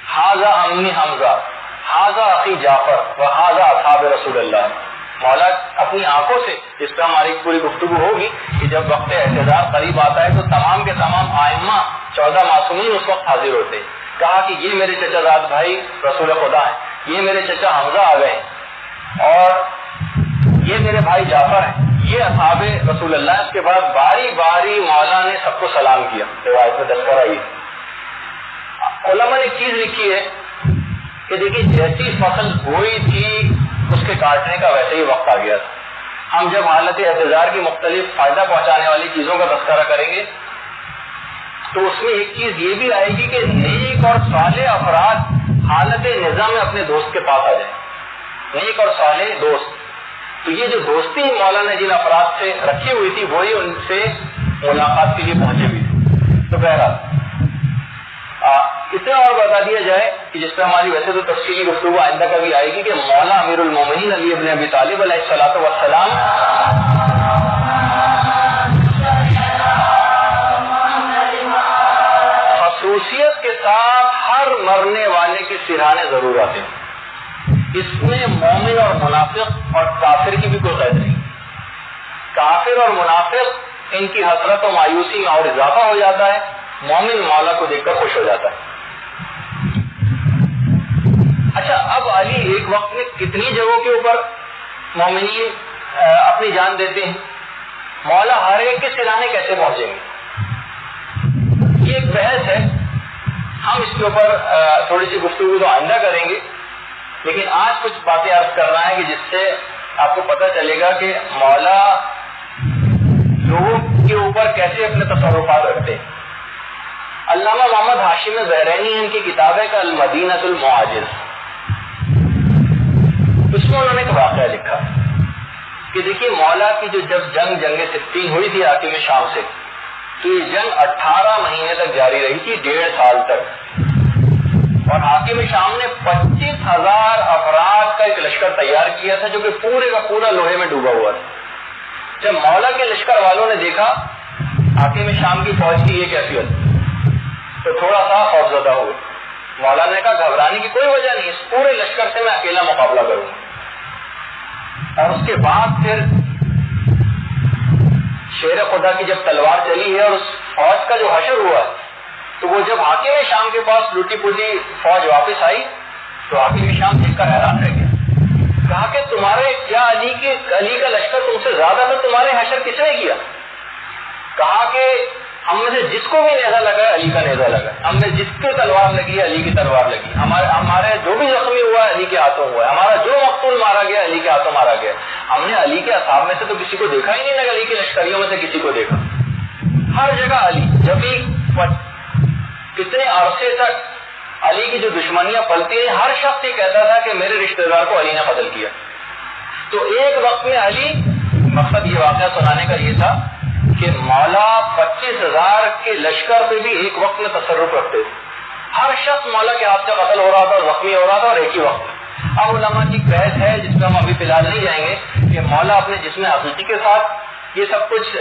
ہاذا امی حمزہ، ہاذا اخی جعفر و ہاذا اصحاب رسول اللہ. مولا اپنی آنکھوں سے، جس پہ ہماری پوری گفتگو ہوگی کہ جب وقت اعتذار قریب آتا ہے تو تمام کے تمام ائمہ 14 معصومین اس وقت حاضر ہوتے ہیں. کہا کہ یہ میرے چچا زاد بھائی رسول خدا ہیں، یہ میرے چچا حمزہ آ گئے ہیں، اور یہ میرے بھائی جعفر ہیں، یہ اصحاب رسول اللہ. اس کے بعد باری باری مولا نے سب کو سلام کیا. روایت میں تذکرہ یہ علماء نے ایک چیز لکھی ہے کہ دیکھیے جیسی فصل بوئی تھی اس کے کاٹنے کا ویسے ہی وقت آ گیا تھا. ہم جب حالت اعتذار کی مختلف فائدہ پہنچانے والی چیزوں کا تذکرہ کریں گے تو اس میں ایک چیز یہ بھی آئے گی کہ نیک اور صالح افراد حالت نظام میں اپنے دوست کے پاس آ جائیں. نیک اور صالح دوست، تو یہ جو دوستی مولا نے جن افراد سے رکھی ہوئی تھی وہی ان سے ملاقات کے لیے پہنچے ہوئی تھی. تو بہرحال اتنا اور بتا دیا جائے کہ جس پہ ہماری ویسے تو تفصیلی گفتگو آئندہ کا بھی آئے گی کہ مولا امیر المومنین علی ابن ابی طالب علیہ الصلوۃ والسلام خصوصیت کے ساتھ ہر مرنے والے کے سرانے ضرور آتے ہیں. اس میں مومن اور منافق اور کافر کی بھی کوئی قید نہیں. کافر اور منافق ان کی حسرت و مایوسی میں اور اضافہ ہو جاتا ہے، مومن مولا کو دیکھ کر خوش ہو جاتا ہے. اچھا، اب علی ایک وقت میں کتنی جگہوں کے اوپر مومنین اپنی جان دیتے ہیں، مولا ہر ایک کے سرانے کیسے پہنچیں گے، یہ ایک بحث ہے. ہم اس کے اوپر تھوڑی سی گفتگو تو آئندہ کریں گے، لیکن آج کچھ باتیں عرض کرنا ہے کہ جس سے آپ کو پتہ چلے گا کہ مولا لوگوں کے اوپر کیسے اپنے تصرفات رکھتے ہیں. علامہ محمد ہاشم زہرینی ان کی کتاب ہے کہ المدینۃ المعاجز، اس میں انہوں نے ایک واقعہ لکھا کہ دیکھیے مولا کی جو جب جنگ صفین ہوئی تھی حاکم شام سے، تو یہ جنگ 18 مہینے تک جاری رہی تھی، 1.5 سال تک، اور حاکم شام نے 25,000 افراد کا ایک لشکر تیار کیا تھا جو کہ پورے کا پورا لوہے میں ڈوبا ہوا تھا. جب مولا کے لشکر والوں نے دیکھا حاکم شام کی فوج کی یہ کیفیت تو تھوڑا سا خوفزدہ ہوئے. مولا نے کہا گھبرانے کی کوئی وجہ نہیں، اس پورے لشکر سے میں اکیلا مقابلہ کروں گا. اور اس کے بعد پھر شیر خدا کی جب تلوار چلی ہے اور اس فوج کا جو حشر ہوا تو وہ جب حاکم شام کے پاس لوٹی پوٹی فوج واپس آئی تو حاکم شام دیکھ کر حیران رہ گیا. کہا کہ تمہارے کیا علی کا لشکر تم سے زیادہ تھا، تمہارے حشر کس نے کیا؟ کہا کہ ہم میں سے جس کو بھی نیزہ لگا ہے علی کا نیزہ لگا ہے، ہم میں جس کو تلوار لگی ہے علی کی تلوار لگی، ہمارے جو بھی زخمی ہوا ہے علی کے ہاتھوں ہوا ہے، ہمارا جو مقتول مارا گیا علی کے ہاتھوں مارا گیا. ہم نے علی کے اصحاب میں سے تو کسی کو دیکھا ہی نہیں، نہ علی کے لشکریوں میں سے کسی کو دیکھا. ہر جگہ علی. جب بھی کتنے عرصے تک علی کی جو دشمنیاں پلتی ہیں، ہر شخص یہ کہتا تھا کہ میرے رشتہ دار کو علی نے قتل کیا. تو ایک وقت میں علی، مقصد یہ واقعہ سنانے کا یہ تھا کہ مولا 25,000 کے لشکر پہ بھی ایک وقت میں تصرف رکھتے تھے. ہر شخص مولا کے ہاتھ سے قتل ہو رہا تھا اور زخمی ہو رہا تھا، اور ایک ہی وقت. اب علماء کی بحث ہے جس پہ ہم ابھی فی الحال نہیں جائیں گے کہ مولا اپنے جسم حقیقی کے ساتھ یہ سب کچھ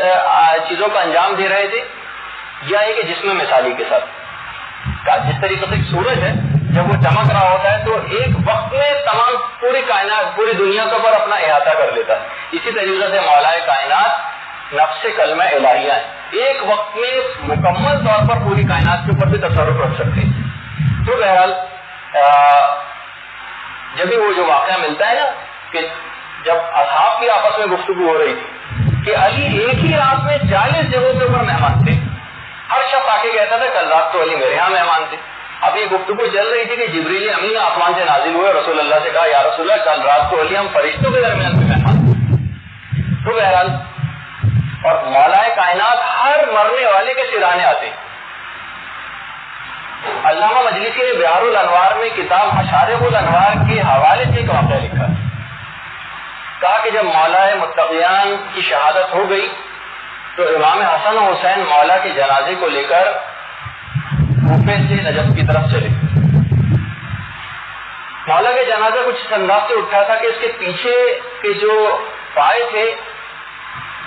چیزوں کا انجام دے رہے تھے یا ایک جسم مثالی کے ساتھ. جس طریقے سے سورج ہے جب وہ چمک رہا ہوتا ہے تو ایک وقت میں تمام پوری کائنات پوری دنیا کے اوپر اپنا احاطہ کر لیتا ہے. اسی طریقے سے مولا کائنات نفس کلمہ الہیہ ہے، ایک وقت میں مکمل طور پر پوری کائنات کے اوپر بھی تصرف رکھ سکتے ہیں. تو بہرحال جب بھی وہ جو واقعہ ملتا ہے نا کہ جب اصحاب کی آپس میں گفتگو ہو رہی تھی کہ علی ایک ہی رات میں 40 جگہوں کے اوپر مہمان تھے، ہر شخص آ کے کہتا تھا کل رات تو علی میرے ہاں مہمان تھے. اب یہ گفتگو چل رہی تھی کہ جبریل امین آسمان سے نازل ہوئے، رسول اللہ سے کہا یا رسول اللہ کل رات کو علی ہم فرشتوں کے درمیان میں مہمان تھے. تو بہرحال اور مولا کائنات ہر مرنے والے کے سرانے آتے. علامہ مجلسی نے بہار الانوار میں کتاب مشارق الانوار کے حوالے سے ایک واقعہ لکھا، کہا کہ جب مولا متقیان کی شہادت ہو گئی تو امام حسن و حسین مولا کے جنازے کو لے کر کوفے سے نجف کی طرف چلے. مولا کا جنازہ کچھ اس انداز سے اٹھا تھا کہ اس کے پیچھے کے جو پائے تھے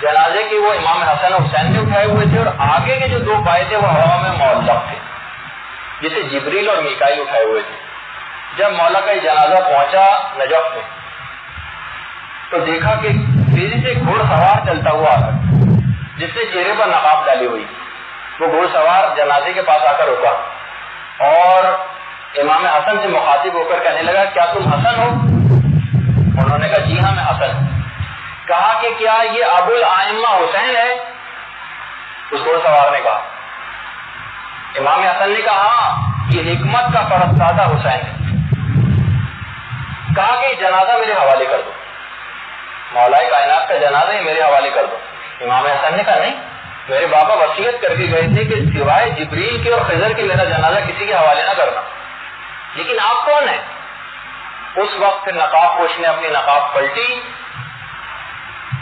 جنازے کے وہ امام حسن و حسین نے اٹھائے ہوئے تھے، اور آگے کے جو 2 پائے تھے وہ ہوا میں معلق تھے جسے جبریل اور میکائیل اٹھائے ہوئے تھے. جب مولا کا یہ جنازہ پہنچا نجف میں تو دیکھا کہ تیزی سے گھوڑ سوار چلتا ہوا آ کر جس نے چہرے پر نقاب ڈالی ہوئی، وہ گھوڑ سوار جنازے کے پاس آ کر رکا اور امام حسن سے مخاطب ہو کر کہنے لگا کیا تم حسن ہو؟ انہوں نے کہا جی ہاں میں حسن ہوں. کہا کہ کیا یہ ابو الائمہ حسین ہے؟ اس گھوڑ سوار نے کہا. امام حسن نے کہا ہاں یہ حکمت کا فرزادہ حسین ہے. کہا کہ جنازہ میرے حوالے کر دو، مولا کائنات کا جنازہ ہی میرے حوالے کر دو. امام حسن نے کہا نہیں، میرے بابا وصیت کر کے گئے تھے کہ سوائے جبریل کے اور خضر کے میرا جنازہ کسی کے حوالے نہ کرنا. لیکن آپ کون ہیں؟ اس وقت نقاب پوش نے اپنی نقاب پلٹی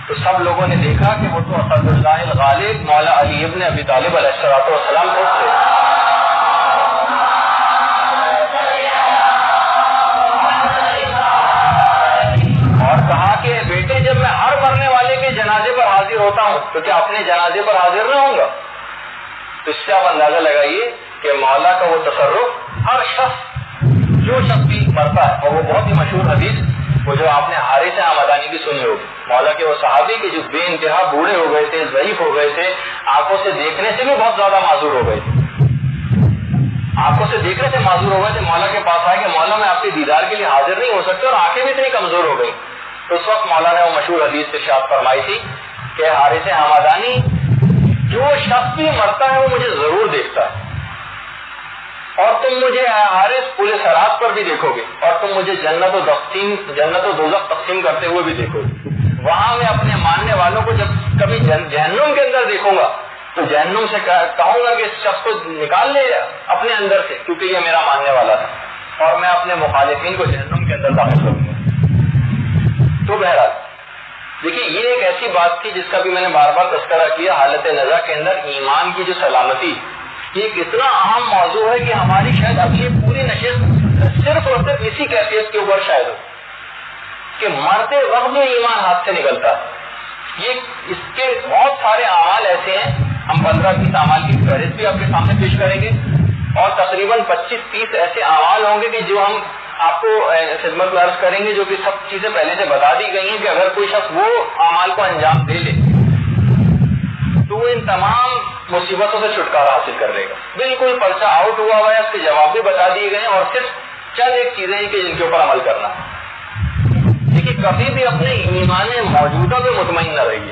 تو سب لوگوں نے دیکھا کہ وہ تو اسد اللہ الغالب مولا علی ابن ابی طالب علیہ السلام خود تھے. اور کہا کہ بیٹے جب میں ہر مرنے والے کے جنازے پر حاضر ہوتا ہوں تو کیا اپنے جنازے پر حاضر نہ ہوں گا؟ تو اس سے آپ اندازہ لگائیے کہ مولا کا وہ تصرف ہر شخص جو شخص بھی مرتا ہے. اور وہ بہت ہی مشہور حدیث وہ جو آپ نے حارث حمدانی کی سنی ہوگی، مولا کے وہ صحابی کے جو بے انتہا بوڑھے ہو گئے تھے، ضعیف ہو گئے تھے، آنکھوں سے دیکھنے سے بھی بہت زیادہ معذور ہو گئے تھے، آنکھوں سے دیکھنے سے معذور ہو گئے تھے. مولا کے پاس آئے کہ مولا میں آپ کے دیدار کے لیے حاضر نہیں ہو سکتے اور آنکھیں بھی اتنی کمزور ہو گئی. تو اس وقت مولا نے وہ مشہور حدیث ارشاد فرمائی تھی کہ حارث حمدانی جو شخص بھی مرتا ہے وہ مجھے ضرور دیکھتا ہے، اور تم مجھے حارث پورے سرات پر بھی دیکھو گے، اور تم مجھے جنت و دوزخ تقسیم کرتے ہوئے بھی دیکھو گے. وہاں میں اپنے ماننے والوں کو جب کبھی جہنم کے اندر دیکھوں گا تو جہنم سے کہوں گا کہ اس شخص کو نکال لے اپنے اندر سے کیونکہ یہ میرا ماننے والا تھا، اور میں اپنے مخالفین کو جہنم کے اندر داخل کروں گا. تو بہرحال دیکھیے یہ ایک ایسی بات تھی جس کا بھی میں نے بار بار تذکرہ کیا، حالت نزا کے اندر ایمان کی جو سلامتی، یہ ایک اتنا اہم موضوع ہے کہ ہماری شاید اب یہ پوری نشست صرف اور صرف اسی کیفیت کے اوپر شاید ہو کہ مرتے وقت جو ایمان ہاتھ سے نکلتا ہے. یہ اس کے بہت سارے اعمال ایسے ہیں، ہم 15-20 اعمال کی فہرست بھی آپ کے سامنے پیش کریں گے، اور تقریباً 25-30 ایسے اعمال ہوں گے کہ جو ہم آپ کو خدمت میں عرض کریں گے، جو کہ سب چیزیں پہلے سے بتا دی گئی ہیں کہ اگر کوئی شخص وہ اعمال کو انجام دے لے تو وہ ان تمام مصیبتوں سے چھٹکارا حاصل کر لے گا. بالکل پرچہ آؤٹ ہوا ہوا ہے، اس کے جواب بھی بتا دیے گئے ہیں، اور صرف چند ایک چیزیں ہیں کہ جن کے اوپر عمل کرنا. دیکھیے کبھی بھی اپنے ایمان موجودہ پہ مطمئن نہ رہیے،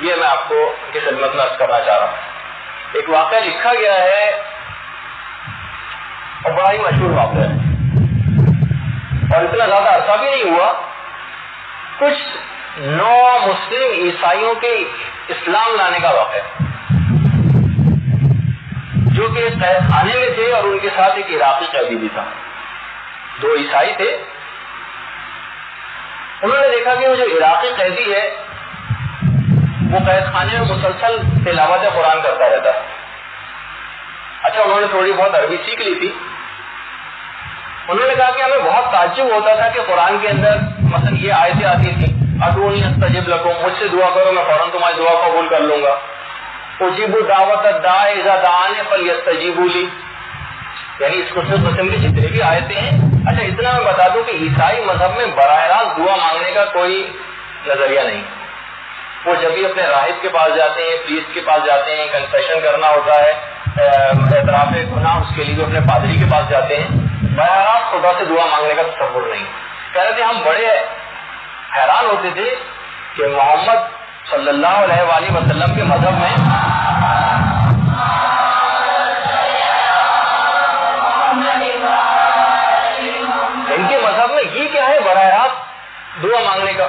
یہ میں آپ کو کی خدمت میں عرض کرنا چاہ رہا ہوں. ایک واقعہ لکھا گیا ہے اور بڑا ہی مشہور واقعہ ہے، اور اتنا زیادہ عرصہ بھی نہیں ہوا. کچھ نو مسلم عیسائیوں کے اسلام لانے کا واقعہ ہے، جو کہ قید خانے میں تھے اور ان کے ساتھ ایک عراقی قیدی بھی تھا. 2 عیسائی تھے. انہوں نے دیکھا کہ وہ جو عراقی قیدی ہے وہ قید خانے میں مسلسل تلاوت قرآن کرتا رہتا ہے. اچھا انہوں نے تھوڑی بہت عربی سیکھ لی تھی. انہوں نے کہا کہ ہمیں بہت تعجب ہوتا تھا کہ قرآن کے اندر مثلا یہ آیتیں آتی تھیں ادعونی استجب لکم، مجھ سے دعا کرو میں فوراً تمہاری دعا قبول کر لوں گا. اجیب دعوت الداعی اذا دعانی فلیستجیبوا لی، یعنی اس قسم کی جتنی بھی آیتیں ہیں. اچھا اتنا میں بتا دوں کہ عیسائی مذہب میں براہ راست دعا مانگنے کا کوئی نظریہ نہیں. وہ جب بھی اپنے راہب کے پاس جاتے ہیں، پریسٹ کے پاس جاتے ہیں، کنفیشن کرنا ہوتا ہے، اعتراف گناہ، اس کے لیے اپنے پادری کے پاس جاتے ہیں، براہ راست خدا سے دعا مانگنے کا تصور نہیں. کہہ رہے تھے ہم بڑے حیران ہوتے تھے کہ محمد صلی اللہ علیہ وآلہ وسلم کے مذہب میں ان کے مذہب میں یہ کیا ہے براہ راست دعا مانگنے کا.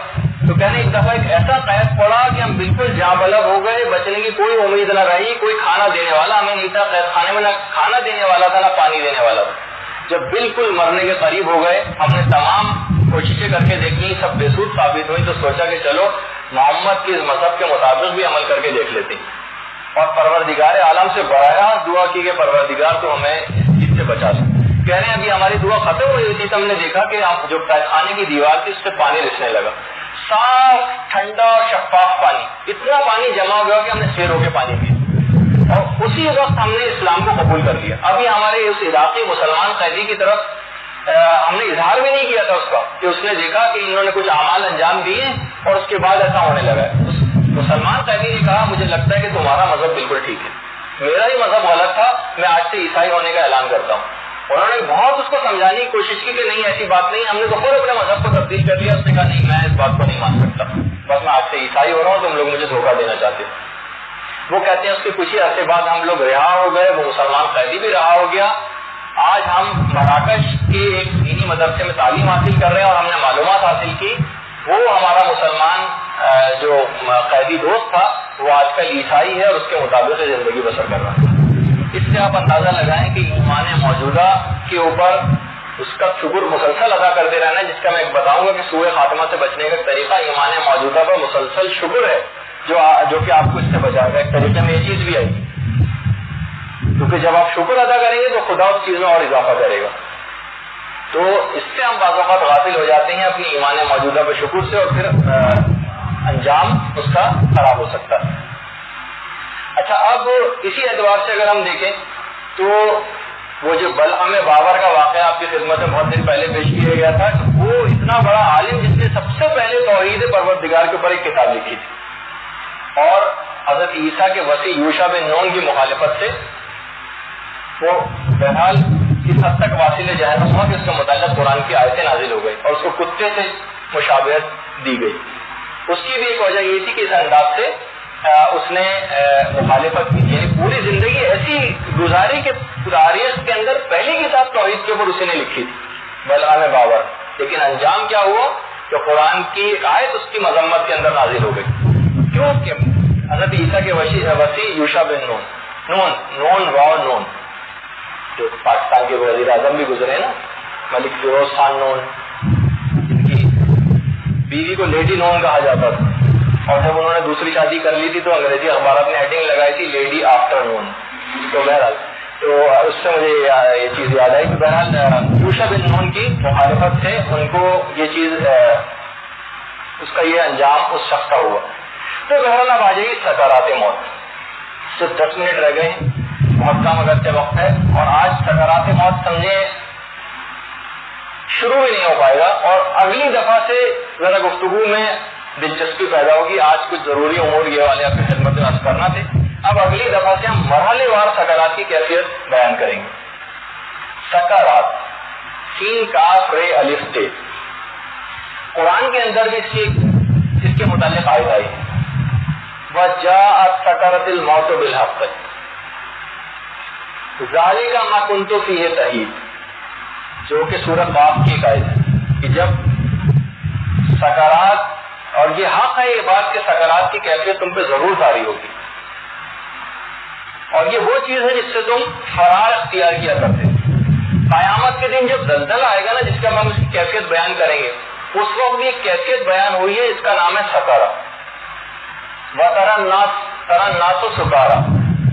تو کہنے ایک دفعہ ایک ایسا قید پڑا کہ ہم بالکل جاں بلب ہو گئے، بچنے کی کوئی امید نہ رہی، کوئی کھانا دینے والا ہمیں نہیں تھا، قید خانے میں نہ کھانا دینے والا تھا نہ پانی دینے والا تھا. جب بالکل مرنے کے قریب ہو گئے، ہم نے تمام کوششیں کر کے دیکھی، سب بے سود ثابت ہوئی، تو سوچا کہ چلو محمد کے اس مذہب کے مطابق بھی عمل کر کے دیکھ لیتے ہیں. اور پروردگار عالم سے براہ راست دعا کی کہ پروردگار تو ہمیں اس سے بچا سکے. کہہ رہے ہیں ابھی ہماری دعا ختم ہوئی تھی تو ہم نے دیکھا کہ جو قید خانے کی دیوار تھی اس سے پانی رسنے لگا، صاف ٹھنڈا اور شفاف پانی. اتنا پانی جمع ہو گیا کہ ہم نے سیر ہو کے پانی پیا، اور اسی وقت ہم نے اسلام کو قبول کر لیا. ابھی ہمارے اس علاقے مسلمان قیدی کی طرف ہم نے اظہار بھی نہیں کیا تھا اس کا، کہ اس نے دیکھا کہ انہوں نے کچھ اعمال انجام دیے اور اس کے بعد ایسا ہونے لگا. مسلمان قیدی نے کہا مجھے لگتا ہے کہ تمہارا مذہب بالکل ٹھیک ہے، میرا ہی مذہب غلط تھا، میں آج سے عیسائی ہونے کا اعلان کرتا ہوں. انہوں نے بہت اس کو سمجھانے کی کوشش کی کہ نہیں ایسی بات نہیں، ہم نے تو خود اپنے مذہب کو تبدیل کر لیا. اس نے کہا نہیں میں اس بات کو نہیں مان سکتا، بس میں آج سے عیسائی ہو رہا ہوں، تم لوگ مجھے دھوکہ دینا چاہتے ہیں. وہ کہتے ہیں اس کے کچھ ہی عرصے بعد ہم لوگ رہا ہو گئے، وہ مسلمان قیدی بھی رہا ہو گیا. آج ہم مراکش کے ایک دینی مدرسے میں تعلیم حاصل کر رہے ہیں اور ہم نے معلومات حاصل کی. وہ ہمارا مسلمان جو قیدی دوست تھا وہ آج کل عیسائی ہے اور اس کے مطابق زندگی بسر کر رہا ہے. اس سے آپ اندازہ لگائیں کہ ایمان موجودہ کے اوپر اس کا شکر مسلسل ادا کرتے رہنا ہے، جس کا میں بتاؤں گا کہ سوء خاتمہ سے بچنے کا طریقہ ایمان موجودہ پر مسلسل شکر ہے جو کہ آپ کو اس سے بچائے گا. ایک طریقے میں یہ چیز بھی آئی، کیونکہ جب آپ شکر ادا کریں گے تو خدا اس چیز میں اور اضافہ کرے گا. تو اس سے ہم بعض اوقات غافل ہو جاتے ہیں اپنی ایمان موجودہ پر شکر سے، اور پھر انجام اس کا خراب ہو سکتا ہے. اچھا اب اسی اعتبار سے اگر ہم دیکھیں تو وہ جو بلعم باور کا واقعہ آپ کی خدمت میں بہت دن پہلے پیش کیا گیا تھا، وہ اتنا بڑا عالم جس نے سب سے پہلے توحید پروردگار کے اوپر ایک کتاب لکھی تھی، اور حضرت عیسیٰ کے وسیع یوشع بن نون کی مخالفت سے وہ بہرحال اس حد تک واصل جہنم ہوا کہ اس کے متعلق قرآن کی آیتیں نازل ہو گئی اور اس کو کتے سے مشابہت دی گئی. اس کی بھی ایک وجہ یہ تھی کہ اس انداز سے اس نے مخالفت کی، یعنی پوری زندگی ایسی گزاری کہ تاریخ کے اندر پہلی کتاب توحید کے اوپر اسی نے لکھی تھی بلعم باور. لیکن انجام کیا ہوا کہ قرآن کی ایک آیت اس کی مذمت کے اندر نازل ہو گئی. کیوں کہ حضرت عیسیٰ کے وسیع یوشع بن نون جو پاکستان کے وزیر اعظم بھی گزرے نا، ملک فیروز خان نون، جن کی بیوی کو لیڈی نون کہا جاتا تھا، اور جب انہوں نے دوسری شادی کر لی تھی تو انگریزی اخبارات نے ہیڈنگ لگائی تھی لیڈی آفٹر نون. تو بہرحال تو اس سے مجھے یہ چیز یاد آئی کہ بہرحال یوشع بن نون کی مخالفت سے ان کو یہ چیز اس کا یہ انجام اس شخص کا ہوا. تو بہرحال اب آ جائیے سکرات موت. صرف 10 منٹ رہ گئے ہیں، بہت کم اگرچہ وقت ہے، اور آج سکرات موت سمجھے شروع ہی نہیں ہو پائے گا، اور اگلی دفعہ سے ذرا گفتگو میں دلچسپی پیدا ہوگی. آج کچھ ضروری امور یہ والے آپ کی خدمت میں عرض کرنا تھے. اب اگلی دفعہ سے ہم مرحلے وار سکرات کی کیفیت بیان کریں گے. سکرات سین کاف رے الف تے، قرآن کے اندر بھی اس کے متعلق آیت آئی ہے، وَجَاءَتْ سَكَرَةُ الْمَوْتِ بِالْحَقِّ ذَلِكَ مَا كُنتُ فِيهِ تَحِيدٌ، جو کہ سورۃ قاف کی ایک آیت ہے کہ جب سکرات، اور یہ حق ہے یہ بات کہ سکرات کی کیفیت تم پہ ضرور طاری ہوگی، اور یہ وہ چیز ہے جس سے تم فرار اختیار کیا کرتے. قیامت کے دن جب زلزلہ آئے گا نا، جس کا ہم اس کی کیفیت بیان کریں گے، اس وقت بھی ایک کیفیت بیان ہوئی ہے، اس کا نام ہے سکرہ. وَتَرَى النَّاسَ سُكَارَىٰ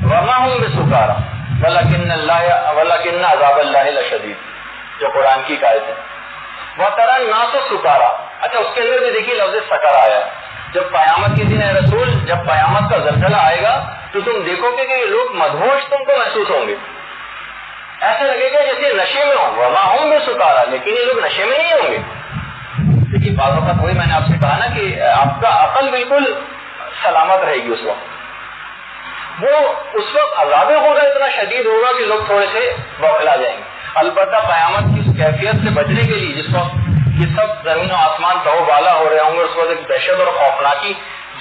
وَمَا هُم بِسُكَارَىٰ وَلَكِنَّ عَذَابَ اللَّهِ لَشَدِيدٌ، جو قرآن کی آیت ہے. وَتَرَى النَّاسَ سُكَارَىٰ، اچھا اس کے اندر بھی دیکھیے لفظ سکرہ آیا ہے. جب قیامت کے دن اے رسول جب قیامت کا زلزلہ آئے گا تو تم دیکھو گے کہ یہ لوگ مدہوش تم کو محسوس ہوں گے، ایسا لگے گا جیسے نشے میں ہوں، وما ہوں گے سکارا، لیکن یہ لوگ نشے میں نہیں ہوں گے۔ دیکھیے بعض اوقات وہی میں نے آپ سے کہا نا کہ آپ کا عقل بالکل سلامت رہے گی اس وقت، وہ اس وقت عذاب خدا اتنا شدید ہوگا کہ لوگ تھوڑے سے بوکھلا جائیں گے۔ البتہ قیامت کی اس کیفیت سے بچنے کے لیے جس وقت یہ سب زمین و آسمان تہو بالا ہو رہے ہوں گے، اس وقت ایک دہشت اور خوفناکی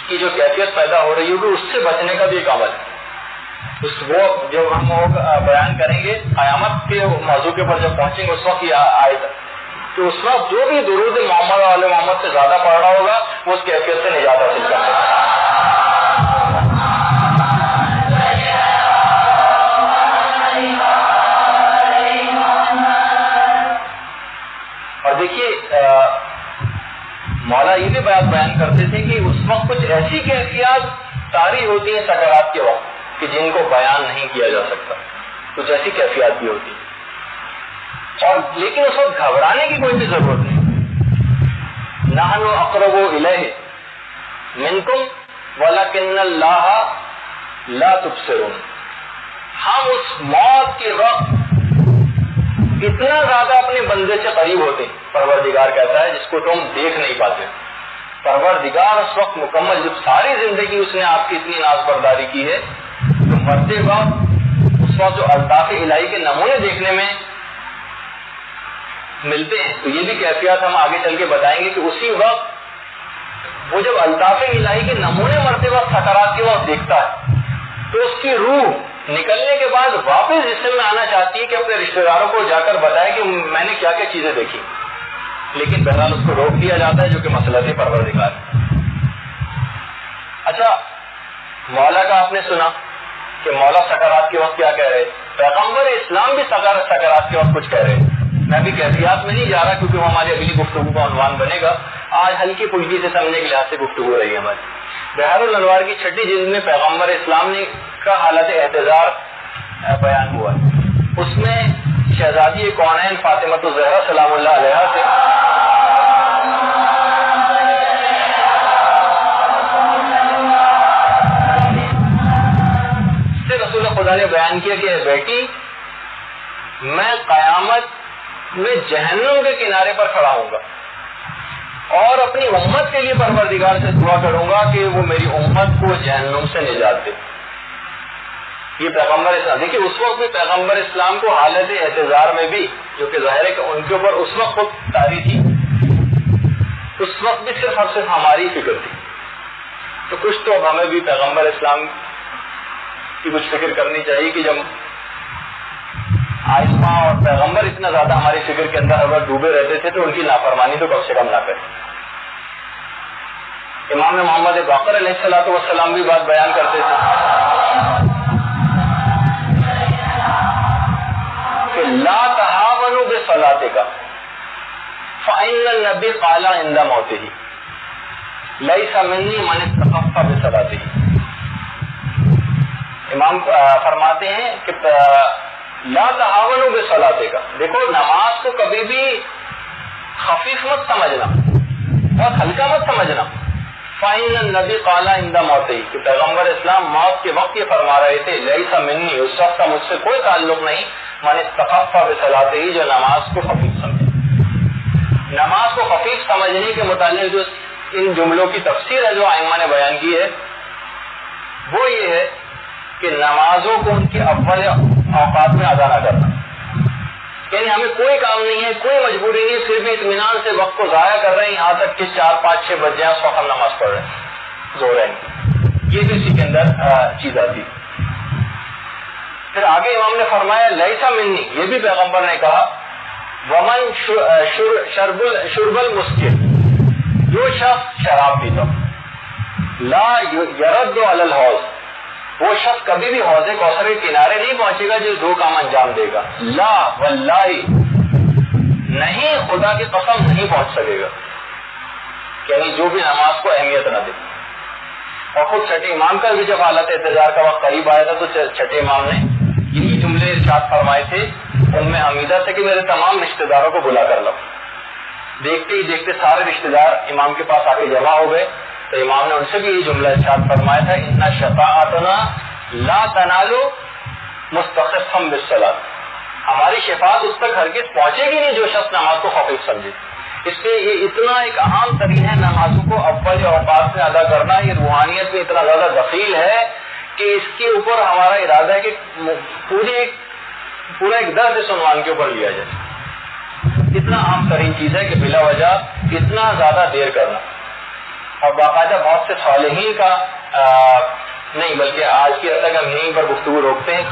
کی جو کیفیت پیدا ہو رہی ہوگی، اس سے بچنے کا بھی ایک عمل ہے۔ وہ جو ہم بیان کریں گے قیامت کے موضوع کے اوپر جب پہنچیں گے اس وقت یہ آئے گا کہ اس وقت جو بھی درود محمد علیہ محمد سے زیادہ پڑھ رہا ہوگا وہ اس کیفیت سے نجات حاصل کر سکے گا۔ اور دیکھیے مولا یہ بھی بیان کرتے تھے کہ اس وقت کچھ ایسی کیفیات طاری ہوتی ہیں سکرات کے وقت کہ جن کو بیان نہیں کیا جا سکتا، کچھ ایسی کیفیات بھی ہوتی ہیں، اور لیکن اس وقت گھبرانے کی کوئی بھی ضرورت نہیں۔ نحن اقرب الیہ منکم ولکن اللہ لا تبصرون، ہم اس موت کے وقت اتنا زیادہ اپنے بندے سے قریب ہوتے ہیں، پروردگار کہتا ہے، جس کو تم دیکھ نہیں پاتے۔ پروردگار اس وقت مکمل، جب ساری زندگی اس نے آپ کی اتنی ناز برداری کی ہے تو مرتے وقت اس وقت جو الطاف الہی کے نمونے دیکھنے میں ملتے ہیں، تو یہ بھی کیفیات ہم آگے چل کے بتائیں گے کہ اسی وقت وہ جب الطاف الہی کے نمونے مرتے وقت سکرات کے وقت دیکھتا ہے تو اس کی روح نکلنے کے بعد واپس جسم میں آنا چاہتی ہے کہ اپنے رشتہ داروں کو جا کر بتائے کہ میں نے کیا کیا چیزیں دیکھی، لیکن بہرحال اس کو روک دیا جاتا ہے جو کہ مسئلہ پروردگار ہے۔ اچھا، مولا کا آپ نے سنا کہ مولا سکرات کے وقت کیا کہہ رہے، پیغمبر اسلام بھی سکرات کے وقت کچھ کہہ رہے۔ میں بھی کیفیات میں نہیں جا رہا کیونکہ وہ ہماری اگلی گفتگو کا عنوان بنے گا، آج ہلکی پھلکی سے سمجھنے کے لحاظ سے گفتگو رہی ہے ہماری۔ بحر الانوار کی 6 جلد میں پیغمبر اسلام نے کا حالت احتضار بیان ہوا ہے، اس میں شہزادی کونین فاطمہ الزہرا سلام اللہ علیہا سے رسول خدا نے بیان کیا کہ بیٹی، میں قیامت میں جہنم کے کنارے پر کھڑا ہوں گا اور اپنی امت کے لیے پروردگار سے دعا کروں گا کہ وہ میری امت کو جہنم سے نجات دے۔ یہ پیغمبر اسلام، دیکھیے اس وقت بھی پیغمبر اسلام کو حالت احتضار میں بھی، جو کہ ظاہر ہے کہ ان کے اوپر اس وقت خود طاری تھی، اس وقت بھی صرف اور صرف ہماری فکر تھی، تو کچھ تو اب ہمیں بھی پیغمبر اسلام کی کچھ فکر کرنی چاہیے کہ جب آئمہ اور پیغمبر اتنا زیادہ ہماری فکر کے اندر اگر ڈوبے رہتے تھے تو ان کی نافرمانی تو کم سے کم نہ کریں۔ امام محمد باقر علیہ السلام بھی بات بیان کرتے تھے کہ لا تہاونوا بصلاتک فإن النبی قال عند موتہ لیس منی من استخف بصلاتہ۔ امام فرماتے ہیں کہ لا تہاونوا بصلاتک، دیکھو نماز کو کبھی بھی خفیف مت سمجھنا، بہت ہلکا مت سمجھنا۔ فإن النبی قال عند موتہ، کہ پیغمبر اسلام موت کے وقت یہ فرما رہے تھے لیس منی، اس شخص کا مجھ سے کوئی تعلق نہیں، من استخف بصلاتہ، جو نماز کو خفیف سمجھے۔ نماز کو خفیف سمجھنے کے متعلق جو ان جملوں کی تفسیر ہے جو ائمہ نے بیان کی ہے وہ یہ ہے کہ نمازوں کو ان کے اول اوقات میں ادا نہ کرنا، یعنی ہمیں کوئی کام نہیں ہے، کوئی مجبوری نہیں، پھر بھی اطمینان سے وقت کو ضائع کر رہے ہیں یہاں تک کہ 4، 5، 6 بج جائیں اس وقت ہم نماز پڑھ رہے ہیں زورین، یہ بھی اسی کے اندر چیز آتی۔ پھر آگے امام نے فرمایا لیسا منی، یہ بھی پیغمبر نے کہا، ومن شرب المسکر، جو شخص شراب پیتا لا یرد علی الحوض، وہ شخص کبھی بھی حوض کوثر کے کنارے نہیں پہنچے گا جو 2 کام انجام دے گا، لا واللہ، نہیں خدا کی قسم نہیں پہنچ سکے گا، یعنی جو بھی نماز کو اہمیت نہ دے۔ اور خود چھٹے امام کا بھی جب حالت احتضار کا وقت قریب آیا تھا تو چھٹے امام نے یہی جملے ارشاد فرمائے تھے، ان میں حمیدہ تھے کہ میرے تمام رشتہ داروں کو بلا کر لو۔ دیکھتے ہی دیکھتے سارے رشتہ دار امام کے پاس آ کے جمع ہو گئے تو امام نے ان سے بھی یہ جملہ ارشاد فرمایا تھا ان شفاعتنا لا تنال مستخفا بالصلاۃ، ہماری شفاعت اس تک ہرگز پہنچے گی نہیں جو شخص نماز کو خفیف سمجھے. اس لیے یہ اتنا ایک اہم ترین ہے، نمازوں کو اول اوقات میں ادا کرنا. یہ روحانیت میں اتنا زیادہ دخیل ہے کہ اس کے اوپر ہمارا ارادہ ہے کہ پورا ایک درس اس عنوان کے اوپر لیا جائے. اتنا اہم ترین چیز ہے کہ بلا وجہ اتنا زیادہ دیر کرنا. اور باقاعدہ بہت سے صالحین کا نہیں بلکہ آج کی حد تک ہم یہیں پر گفتگو روکتے ہیں.